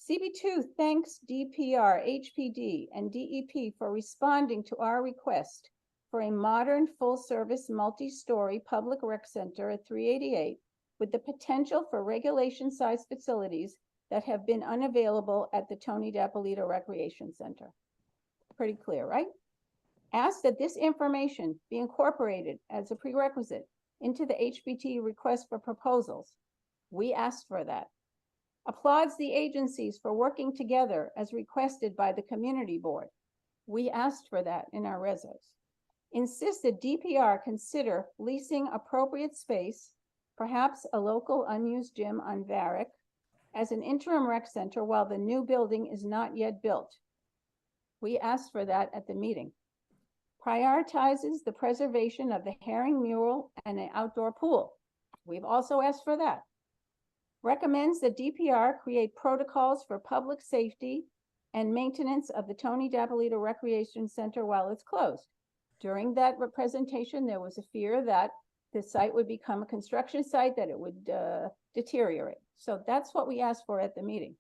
CB2 thanks DPR, HPD, and DEP for responding to our request for a modern full-service multi-story public rec center at 388 with the potential for regulation-sized facilities that have been unavailable at the Tony Dapolito Recreation Center. Pretty clear, right? Ask that this information be incorporated as a prerequisite into the HPT request for proposals. We asked for that. Applauds the agencies for working together as requested by the community board. We asked for that in our resos. Insist that DPR consider leasing appropriate space, perhaps a local unused gym on Varick, as an interim rec center while the new building is not yet built. We asked for that at the meeting. Prioritizes the preservation of the herring mural and an outdoor pool. We've also asked for that. Recommends that DPR create protocols for public safety and maintenance of the Tony Dapolito Recreation Center while it's closed. During that presentation, there was a fear that the site would become a construction site, that it would deteriorate. So that's what we asked for at the meeting.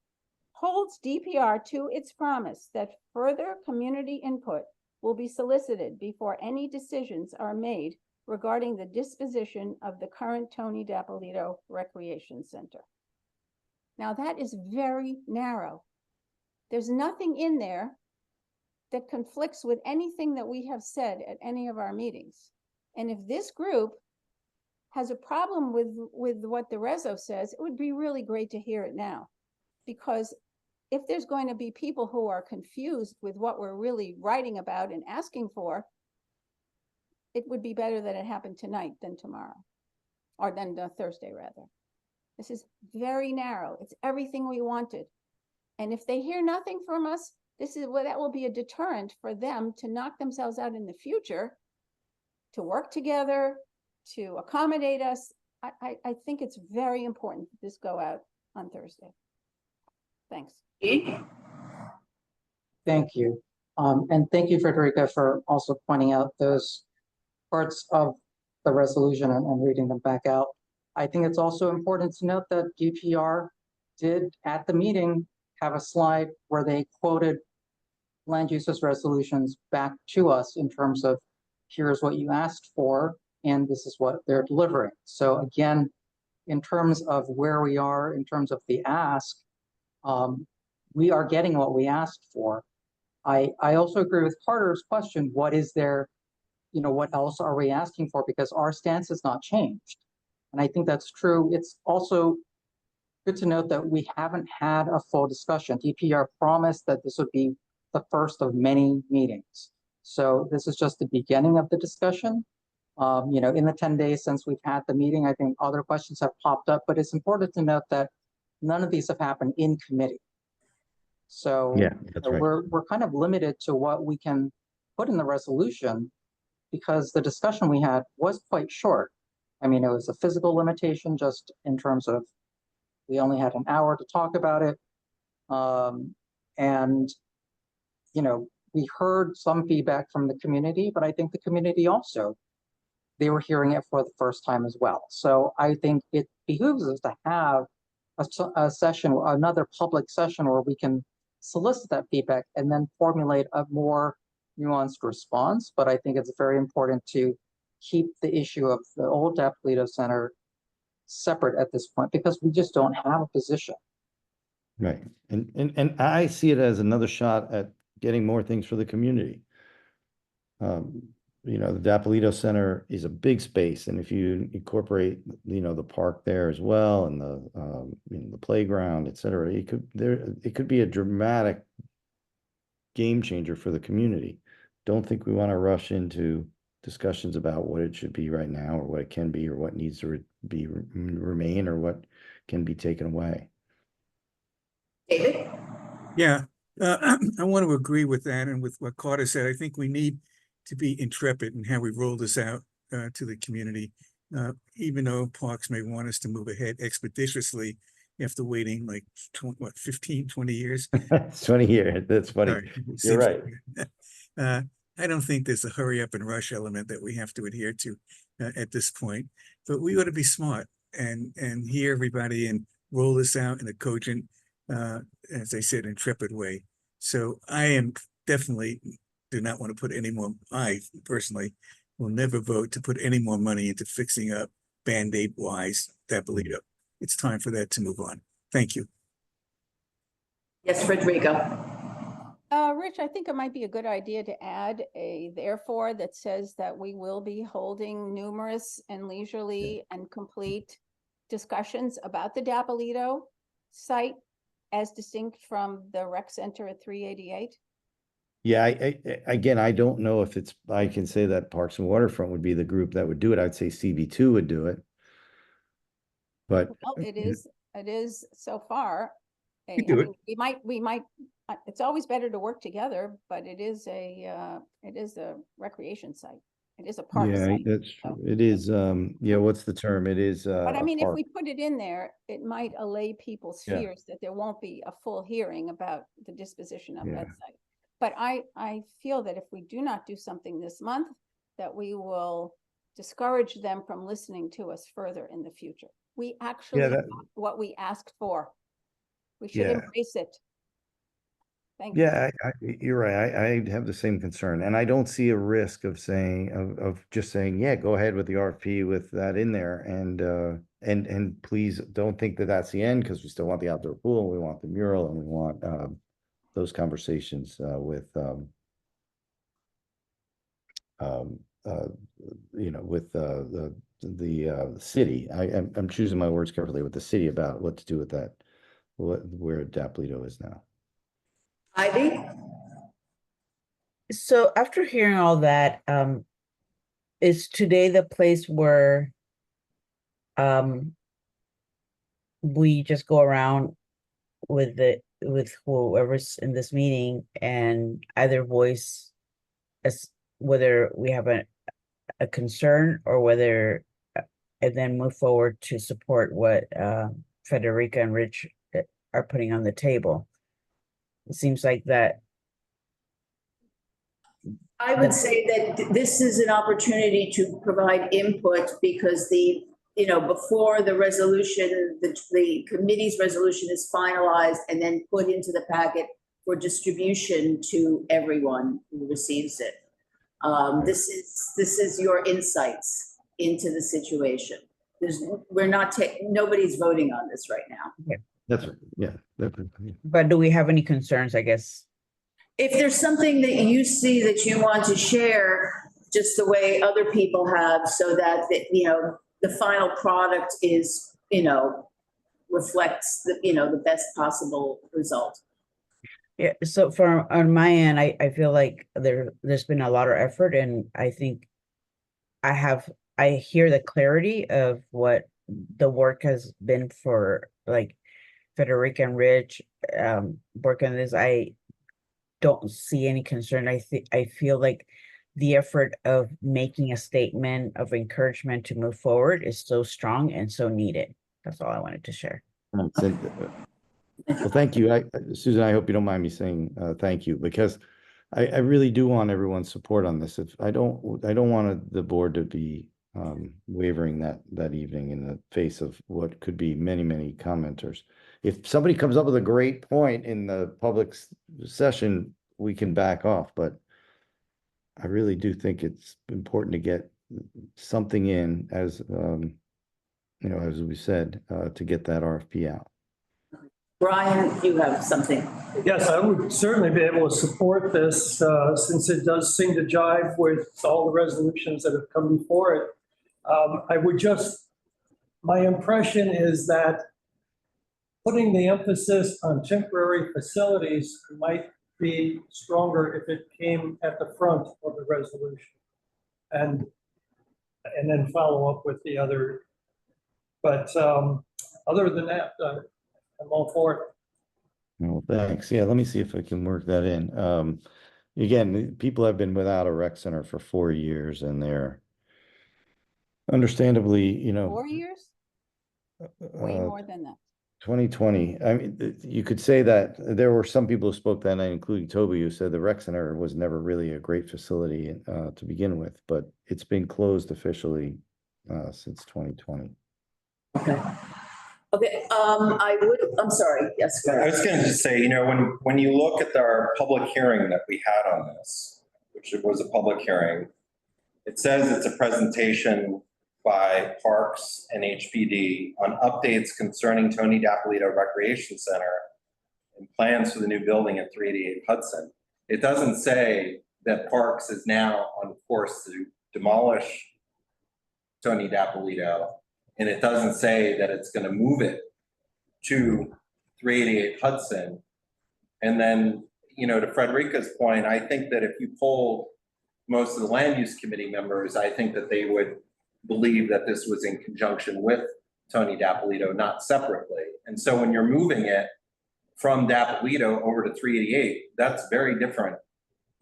Holds DPR to its promise that further community input will be solicited before any decisions are made regarding the disposition of the current Tony Dapolito Recreation Center. Now that is very narrow. There's nothing in there that conflicts with anything that we have said at any of our meetings. And if this group has a problem with what the reso says, it would be really great to hear it now. Because if there's going to be people who are confused with what we're really writing about and asking for, it would be better that it happened tonight than tomorrow, or than Thursday rather. This is very narrow. It's everything we wanted. And if they hear nothing from us, that will be a deterrent for them to knock themselves out in the future, to work together, to accommodate us. I think it's very important that this go out on Thursday. Thanks. Thank you. And thank you, Frederica, for also pointing out those parts of the resolution and reading them back out. I think it's also important to note that DPR did at the meeting have a slide where they quoted land uses resolutions back to us in terms of here's what you asked for, and this is what they're delivering. So again, in terms of where we are, in terms of the ask, we are getting what we asked for. I also agree with Carter's question, what is there, what else are we asking for? Because our stance has not changed. And I think that's true. It's also good to note that we haven't had a full discussion. DPR promised that this would be the first of many meetings. So this is just the beginning of the discussion. In the 10 days since we've had the meeting, I think other questions have popped up, but it's important to note that none of these have happened in committee. So Yeah, that's right. we're kind of limited to what we can put in the resolution because the discussion we had was quite short. I mean, it was a physical limitation just in terms of we only had an hour to talk about it. We heard some feedback from the community, but I think the community also, they were hearing it for the first time as well. So I think it behooves us to have a session, another public session where we can solicit that feedback and then formulate a more nuanced response. But I think it's very important to keep the issue of the old Dapolito Center separate at this point because we just don't have a position. Right. And I see it as another shot at getting more things for the community. The Dapolito Center is a big space, and if you incorporate, the park there as well, and the playground, et cetera, it could be a dramatic game changer for the community. Don't think we want to rush into discussions about what it should be right now, or what it can be, or what needs to remain, or what can be taken away. David? Yeah, I want to agree with that and with what Carter said. I think we need to be intrepid in how we roll this out to the community. Even though parks may want us to move ahead expeditiously after waiting like 15, 20 years. It's 20 years. That's funny. Sorry, You're right. I don't think there's a hurry up and rush element that we have to adhere to at this point, but we ought to be smart and hear everybody and roll this out in a cogent, as I said, intrepid way. So I am definitely do not want to put any more, I personally will never vote to put any more money into fixing up Band-Aid wise Dapolito. It's time for that to move on. Thank you. Yes, Frederica. Rich, I think it might be a good idea to add a therefore that says that we will be holding numerous and leisurely and complete discussions about the Dapolito site as distinct from the rec center at 388. Yeah, again, I don't know if I can say that Parks and Waterfront would be the group that would do it. I'd say CB2 would do it. But well, it is so far. We might, it's always better to work together, but it is a recreation site. It is a park site. Yeah, that's true. It is, what's the term? It is, but I mean, if park. we put it in there, it might allay people's Yeah. fears that there won't be a full hearing about the disposition of Yeah. that site. But I feel that if we do not do something this month, that we will discourage them from listening to us further in the future. We actually got what we asked for. We should embrace it. Thank you. Yeah, you're right. I have the same concern, and I don't see a risk of just saying, yeah, go ahead with the RFP with that in there, and please don't think that that's the end, because we still want the outdoor pool, we want the mural, and we want those conversations with the city. I'm choosing my words carefully with the city about what to do with that, where Dapolito is now. Ivy? So after hearing all that, is today the place where we just go around with with whoever's in this meeting and either voice as whether we have a concern or whether, and then move forward to support what Federica and Rich are putting on the table. It seems like that. I would say that this is an opportunity to provide input because before the resolution, the committee's resolution is finalized and then put into the packet for distribution to everyone who receives it. This is your insights into the situation. Nobody's voting on this right now. Okay. That's, yeah. Definitely. But do we have any concerns, I guess? If there's something that you see that you want to share, just the way other people have, so that, the final product is, reflects the best possible result. Yeah, so on my end, I feel like there's been a lot of effort, and I think I hear the clarity of what the work has been for like Federica and Rich work on this. I don't see any concern. I feel like the effort of making a statement of encouragement to move forward is so strong and so needed. That's all I wanted to share. Well, thank you. Susan, I hope you don't mind me saying thank you, because I really do want everyone's support on this. If I don't want the board to be wavering that evening in the face of what could be many commenters. If somebody comes up with a great point in the public session, we can back off, but I really do think it's important to get something in as as we said, to get that RFP out. Brian, you have something. Yes, I would certainly be able to support this since it does seem to jive with all the resolutions that have come before it. My impression is that putting the emphasis on temporary facilities might be stronger if it came at the front of the resolution. And then follow up with the other. But other than that, I'm all for it. Well, thanks. Yeah, let me see if I can work that in. Again, people have been without a rec center for 4 years, and they're understandably, 4 years? Way more than that. 2020. I mean, you could say that there were some people who spoke that night, including Toby, who said the rec center was never really a great facility to begin with, but it's been closed officially since 2020. Okay. I'm sorry. Yes. I was going to just say, when you look at our public hearing that we had on this, which was a public hearing, it says it's a presentation by Parks and HPD on updates concerning Tony Dapolito Recreation Center and plans for the new building at 388 Hudson. It doesn't say that Parks is now on course to demolish Tony Dapolito, and it doesn't say that it's going to move it to 388 Hudson. And then, to Frederica's point, I think that if you polled most of the land use committee members, I think that they would believe that this was in conjunction with Tony Dapolito, not separately. And so when you're moving it from Dapolito over to 388, that's very different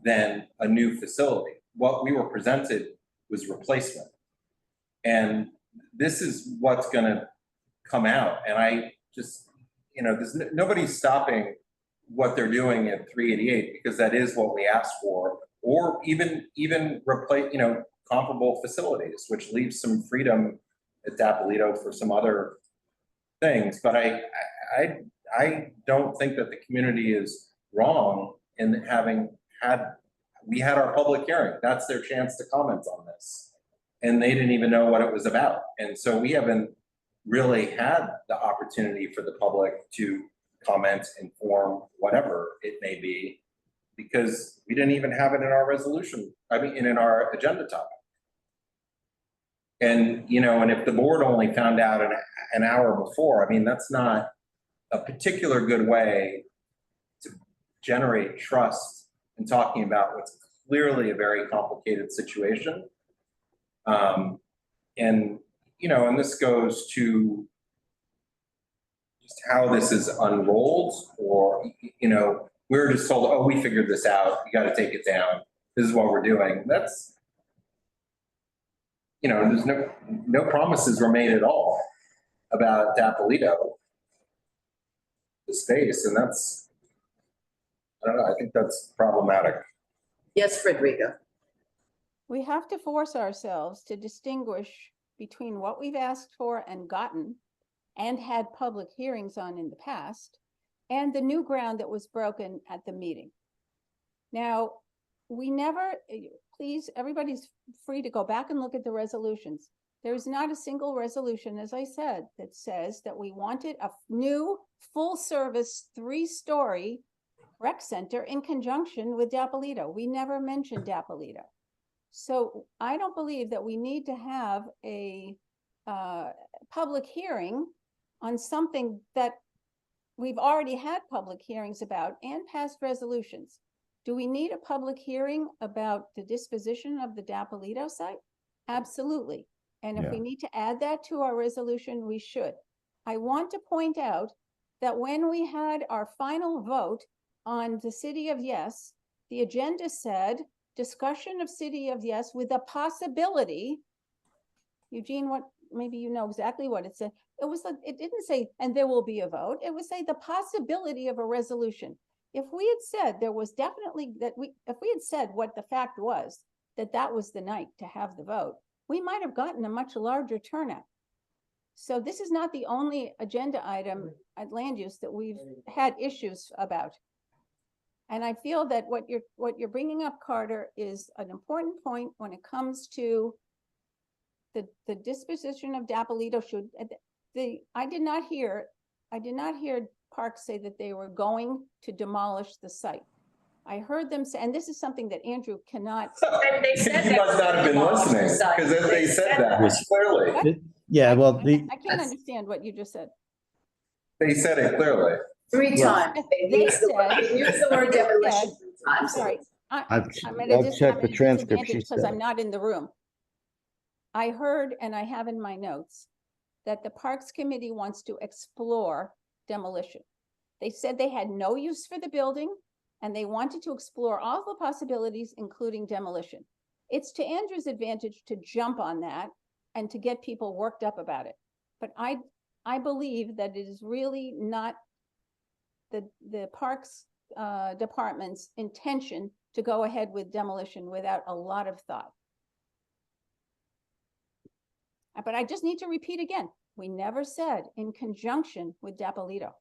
than a new facility. What we were presented was replacement. And this is what's going to come out. And I just, there's nobody's stopping what they're doing at 388 because that is what we asked for, or even replace, comparable facilities, which leaves some freedom at Dapolito for some other things. But I don't think that the community is wrong in we had our public hearing. That's their chance to comment on this. And they didn't even know what it was about. And so we haven't really had the opportunity for the public to comment, inform, whatever it may be, because we didn't even have it in our resolution. In our agenda topic. And, and if the board only found out an hour before, that's not a particular good way to generate trust in talking about what's clearly a very complicated situation. And this goes to just how this is unrolled, or, you know, we were just told, oh, we figured this out, you gotta take it down, this is what we're doing, that's, you know, there's no promises were made at all about Dapolito, the space, and that's, I don't know, I think that's problematic. Yes, Frederica. We have to force ourselves to distinguish between what we've asked for and gotten and had public hearings on in the past, and the new ground that was broken at the meeting. Now, we never, please, everybody's free to go back and look at the resolutions. There's not a single resolution, as I said, that says that we wanted a new full-service 3-story rec center in conjunction with Dapolito. We never mentioned Dapolito. So I don't believe that we need to have a public hearing on something that we've already had public hearings about and passed resolutions. Do we need a public hearing about the disposition of the Dapolito site? Absolutely. And if we need to add that to our resolution, we should. I want to point out that when we had our final vote on the City of Yes, the agenda said discussion of City of Yes with a possibility. Eugene, what, maybe you know exactly what it said. It was like, it didn't say, and there will be a vote. It would say the possibility of a resolution. If we had said there was definitely that if we had said what the fact was, that was the night to have the vote, we might have gotten a much larger turnout. So this is not the only agenda item at land use that we've had issues about. And I feel that what you're bringing up, Carter, is an important point when it comes to the disposition of Dapolito. I did not hear Parks say that they were going to demolish the site. I heard them say, and this is something that Andrew cannot. They said you must not have been listening, because they said that clearly. Yeah, well, I can't understand what you just said. They said it clearly. 3 times. They used the word demolition 3 times. Sorry. I'll check the transcript. Because I'm not in the room. I heard, and I have in my notes, that the Parks Committee wants to explore demolition. They said they had no use for the building, and they wanted to explore all the possibilities, including demolition. It's to Andrew's advantage to jump on that and to get people worked up about it. But I believe that it is really not the Parks Department's intention to go ahead with demolition without a lot of thought. But I just need to repeat again, we never said in conjunction with Dapolito.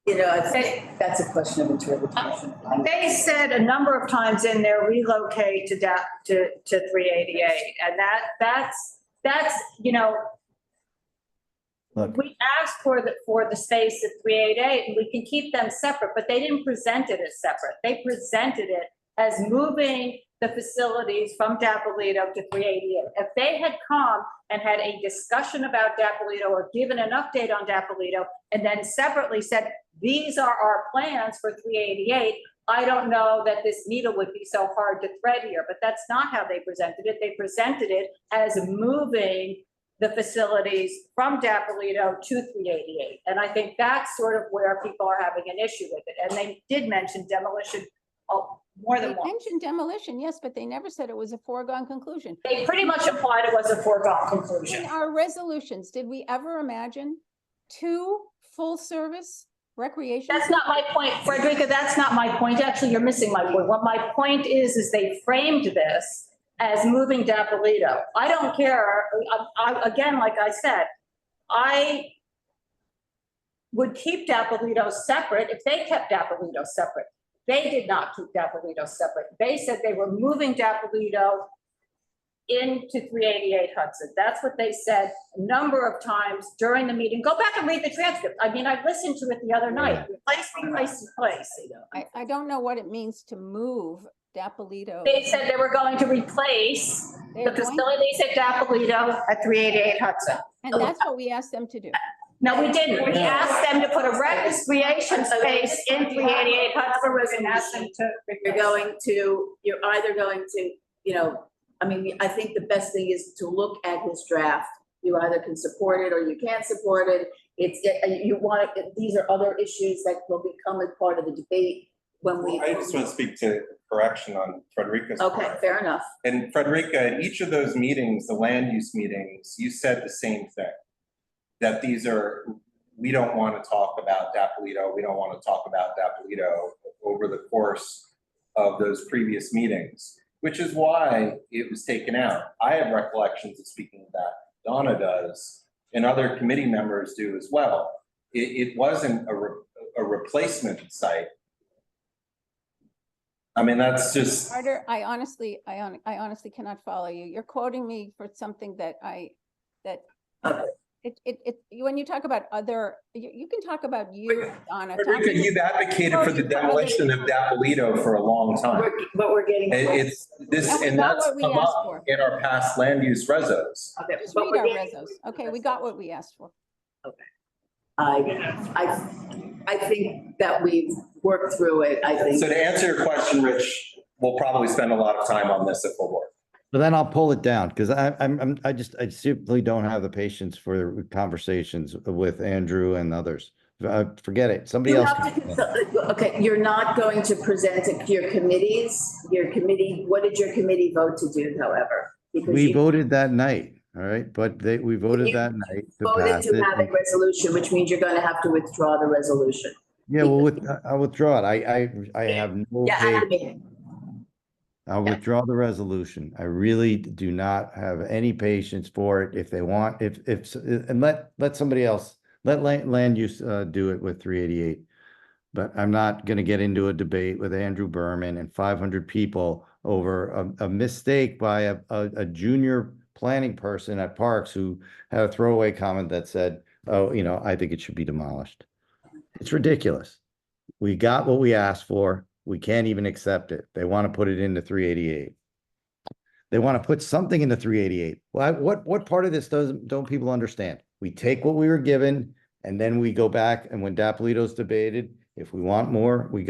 You know, I think that's a question of interpretation. They said a number of times in there, relocate to 388, and that's, you know, Look. we asked for the space at 388, and we can keep them separate, but they didn't present it as separate. They presented it as moving the facilities from Dapolito to 388. If they had come and had a discussion about Dapolito or given an update on Dapolito, and then separately said, these are our plans for 388, I don't know that this needle would be so hard to thread here, but that's not how they presented it. They presented it as moving the facilities from Dapolito to 388. And I think that's sort of where people are having an issue with it. And they did mention demolition more than They once. mentioned demolition, yes, but they never said it was a foregone conclusion. They pretty much implied it was a foregone conclusion. In our resolutions, did we ever imagine 2 full-service recreation? That's not my point, Frederica, that's not my point. Actually, you're missing my point. What my point is they framed this as moving Dapolito. I don't care. Again, like I said, I would keep Dapolito separate if they kept Dapolito separate. They did not keep Dapolito separate. They said they were moving Dapolito into 388 Hudson. That's what they said a number of times during the meeting. Go back and read the transcript. I mean, I listened to it the other night. Replace. I don't know what it means to move Dapolito. They said they were going to replace the facilities at Dapolito at 388 Hudson. And that's what we asked them to do. No, we didn't. We asked them to put a recreation space in 388 Hudson and asked them to. You're either going to, you know, I mean, I think the best thing is to look at his draft. You either can support it or you can't support it. you want, these are other issues that will become a part of the debate when we. I just want to speak to correction on Frederica's Okay, part. fair enough. And Frederica, at each of those meetings, the land use meetings, you said the same thing. That we don't want to talk about Dapolito, we don't want to talk about Dapolito over the course of those previous meetings, which is why it was taken out. I have recollections of speaking of that. Donna does, and other committee members do as well. It wasn't a replacement site. I mean, that's just. Carter, I honestly cannot follow you. You're quoting me for something that when you talk about other, you can talk about you, Donna. Frederica, you've advocated for the demolition of Dapolito for a long time. But we're getting. It's this, And we and got that's what we come asked up for. in our past land use resos. Okay, Just but read we're our getting. resos. Okay, we got what we asked for. I think that we've worked through it, I think. So to answer your question, Rich, we'll probably spend a lot of time on this at full board. So then I'll pull it down because I simply don't have the patience for conversations with Andrew and others. Forget it. Somebody You else. have to, okay, you're not going to present it to your committees, what did your committee vote to do, however? Because We you voted that night, all right, but we voted You that night to voted pass to it. have a resolution, which means you're going to have to withdraw the resolution. Yeah, well, I'll withdraw it. I have no. Yeah, at the meeting. I'll withdraw the resolution. I really do not have any patience for it. If they want, and let somebody else, let land use do it with 388. But I'm not going to get into a debate with Andrew Berman and 500 people over a mistake by a junior planning person at Parks who had a throwaway comment that said, oh, I think it should be demolished. It's ridiculous. We got what we asked for. We can't even accept it. They want to put it into 388. They want to put something into 388. Well, what part of this don't people understand? We take what we were given and then we go back, and when Dapolito's debated, if we want more, we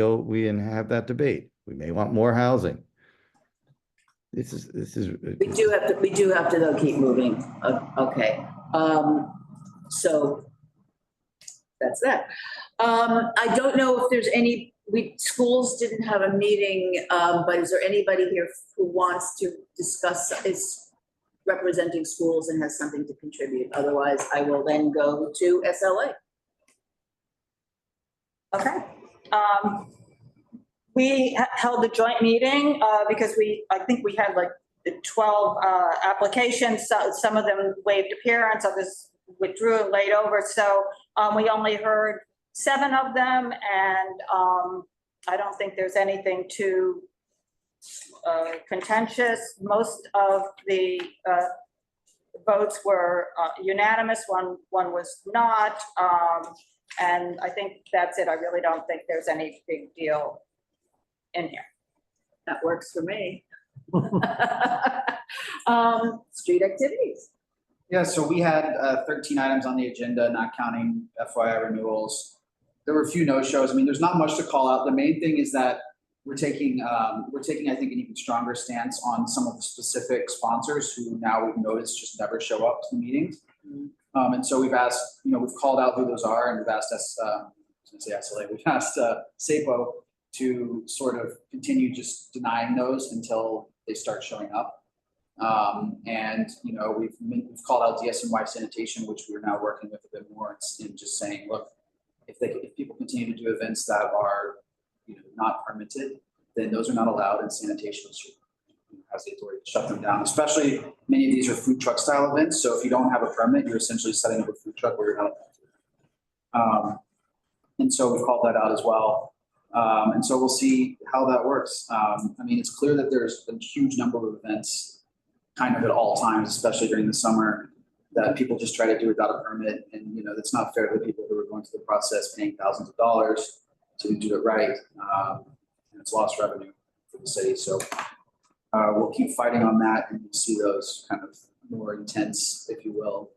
and have that debate. We may want more housing. This is. We do have to though keep moving. Okay. So that's that. I don't know if there's schools didn't have a meeting, but is there anybody here who wants to discuss, is representing schools and has something to contribute? Otherwise, I will then go to SLA. Okay. We held a joint meeting because I think we had like 12 applications. So some of them waived appearance, others withdrew and laid over. So we only heard 7 of them, and I don't think there's anything too contentious. Most of the votes were unanimous. One was not. And I think that's it. I really don't think there's any big deal in here. That works for me. Street activities. Yeah, so we had 13 items on the agenda, not counting FYI renewals. There were a few no-shows. I mean, there's not much to call out. The main thing is that we're taking, I think, an even stronger stance on some of the specific sponsors who now we've noticed just never show up to the meetings. And so we've asked, we've called out who those are, and we've asked SLA, we've asked CB2 to sort of continue just denying those until they start showing up. And we've called out DSNY sanitation, which we're now working with a bit more in just saying, look, if people continue to do events that are not permitted, then those are not allowed, and sanitation has the authority to shut them down. Especially many of these are food truck style events. So if you don't have a permit, you're essentially setting up a food truck where you're not allowed to. And so we've called that out as well. And so we'll see how that works. I mean, it's clear that there's a huge number of events kind of at all times, especially during the summer, that people just try to do without a permit. And, that's not fair to the people who are going through the process, paying thousands of dollars to do it right. And it's lost revenue for the city. So we'll keep fighting on that, and you'll see those kind of more intense, if you will,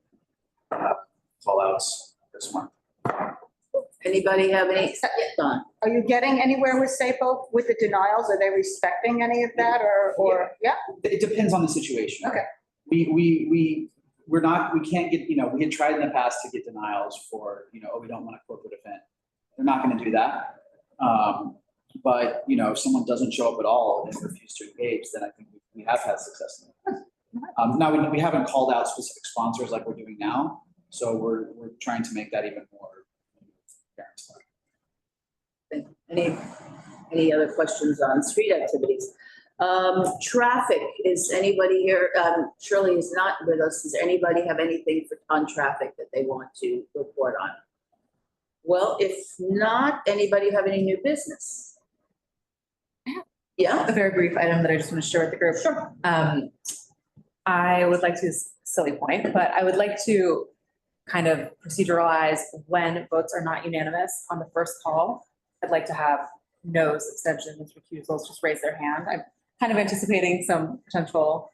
call outs this month. Anybody have any? Done. Are you getting anywhere with SAPO with the denials? Are they respecting any of that, or yeah? It depends on the situation. Okay. We we can't get, we had tried in the past to get denials for, oh, we don't want a corporate event. They're not gonna do that. But, if someone doesn't show up at all and refuse to engage, then I think we have had success in that. Now, we haven't called out specific sponsors like we're doing now, so we're trying to make that even more apparent. Any other questions on street activities? Traffic, is anybody here, Shirley is not with us. Does anybody have anything on traffic that they want to report on? Well, if not, anybody have any new business? Yeah, A very brief item that I just want to share with the group. Sure. I would like to, silly point, but I would like to kind of proceduralize when votes are not unanimous on the first call. I'd like to have no's, abstentions, recusals, just raise their hand. I'm kind of anticipating some potential.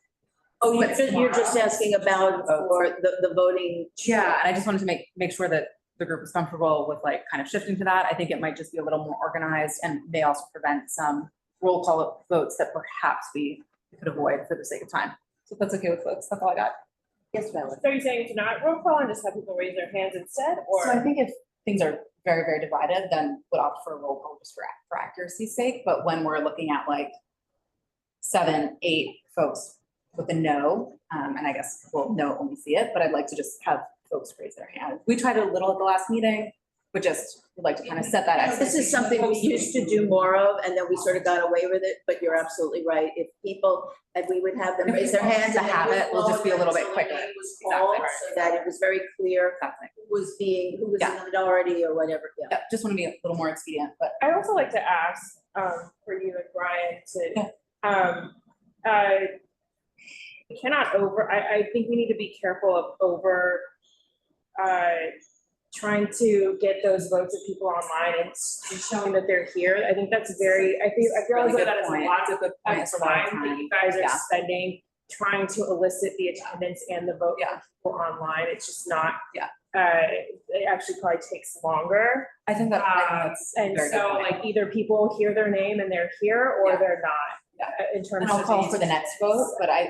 Oh, you're just asking about for the voting. Yeah, and I just wanted to make sure that the group is comfortable with like kind of shifting to that. I think it might just be a little more organized and may also prevent some roll call votes that perhaps we could avoid for the sake of time. So if that's okay with folks, that's all I got. Yes, ma'am. So are you saying to not roll call and just have people raise their hands instead, or? So I think if things are very, very divided, then would opt for a roll call just for accuracy's sake. But when we're looking at like 7, 8 folks with a no, and I guess we'll know it when we see it, but I'd like to just have folks raise their hand. We tried it a little at the last meeting, but just would like to kind of set that expectation. This is something we used to do more of, and then we sort of got away with it, but you're absolutely right. If people, and we would have them raise their hands. The habit will just be a little bit quicker. Exactly. So that it was very clear who was in the minority or whatever, yeah. Yeah, just want to be a little more expedient, but. I'd also like to ask, for you and Brian to, we cannot I think we need to be careful of trying to get those votes of people online and showing that they're here. I think that's I feel as though that is a lot of good time that you guys are spending trying to elicit the attendance and the vote of people online. It's just not, it actually probably takes longer. I think that's and so like either people hear their name and they're here or they're not. In terms and I'll of call for the next vote, but I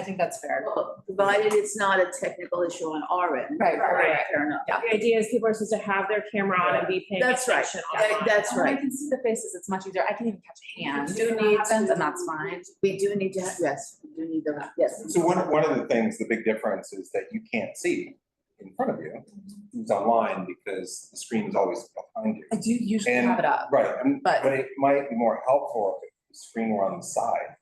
think that's fair. Well, provided it's not a technical issue on our end. Right. Fair enough. Yeah. The idea is people are supposed to have their camera on and be paying That's right. attention online. That's When I right. can see the faces, it's much easier. I can even catch a hand. We do if that need happens, to- and that's fine. We do need to have, yes, we do need them, yes. So one of the things, the big difference is that you can't see in front of you who's online because the screen is always behind you. I do usually And- have it up. Right, But- but it might be more helpful if the screen were on the side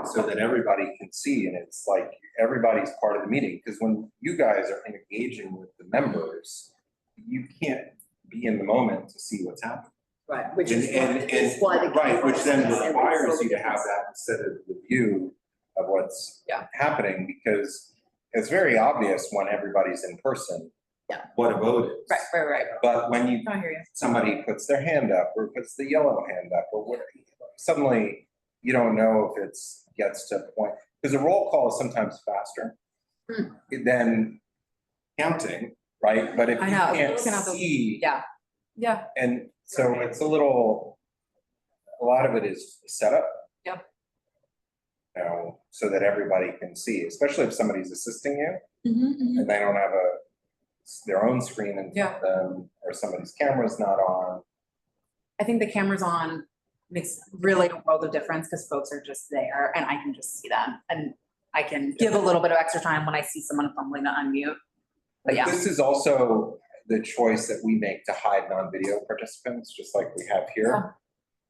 so that everybody can see and it's like everybody's part of the meeting. Because when you guys are engaging with the members, you can't be in the moment to see what's happening. Right, which is And why the. right, which then cameras and requires so you to have that instead of the view of what's happening, because it's very obvious when everybody's in person what a vote is. Right. But when I hear you. somebody puts their hand up or puts the yellow hand up or whatever, suddenly you don't know if gets to a point, because a roll call is sometimes faster than counting, right? But if you I know. can't Looking at the- see. Yeah. And so it's a lot of it is setup. Yep. So that everybody can see, especially if somebody's assisting you and they don't have their own screen in front of them, or somebody's camera's not on. I think the camera's on makes really a world of difference because folks are just there and I can just see them. And I can give a little bit of extra time when I see someone fumbling to unmute. But yeah. This is also the choice that we make to hide non-video participants, just like we have here.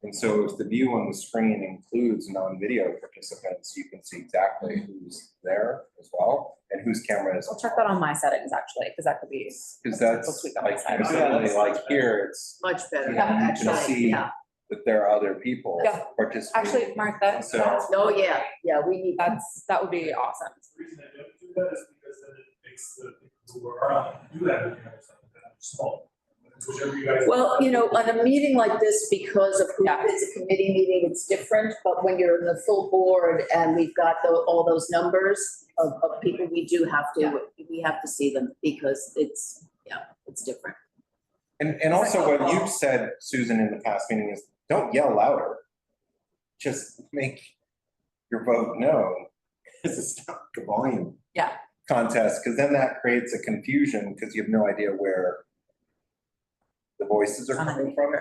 And so if the view on the screen includes non-video participants, you can see exactly who's there as well and whose camera is. I'll check that on my settings actually, because that could be. Because that's like, usually like here, it's. Much better, You can actually, see yeah. that there are other people participating. Actually, Mark, that, So- Oh, yeah, we need. that would be awesome. The reason I don't do that is because then it makes the people who are on, do that, small. Whichever you guys. Well, on a meeting like this, because of who is a committee meeting, it's different, but when you're in the full board and we've got all those numbers of people, we have to see them because it's different. And also what you've said, Susan, in the past meeting is, don't yell louder. Just make your vote known, because it's not the volume. Yeah. contest, because then that creates a confusion, because you have no idea where the voices are coming from.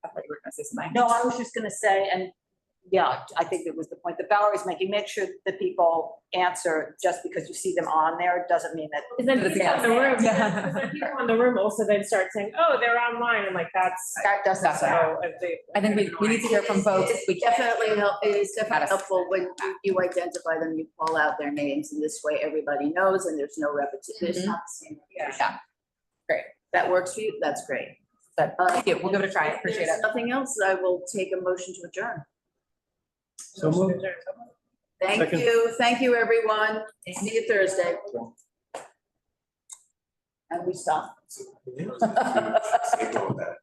I thought you were gonna say something. No, I was just gonna say, and yeah, I think it was the point that Valerie's making, make sure that people answer just because you see them on there, doesn't mean that. Because then people in the room, Yeah. because then people in the room also then start saying, oh, they're online, and like, that's. That doesn't So, sound. I I think we need to hear from folks. It's We can- definitely help, it is definitely Gotta- helpful when you identify them, you call out their names, and this way everybody knows and there's no repetition. There's Mhm. not the same. Yeah. Great. That works for you? That's great. But thank you. We'll give it a try. If Appreciate there's it. nothing else, I will take a motion to adjourn. So moved. Thank Second. you, everyone. See you Thursday. And we stop. Say go with that.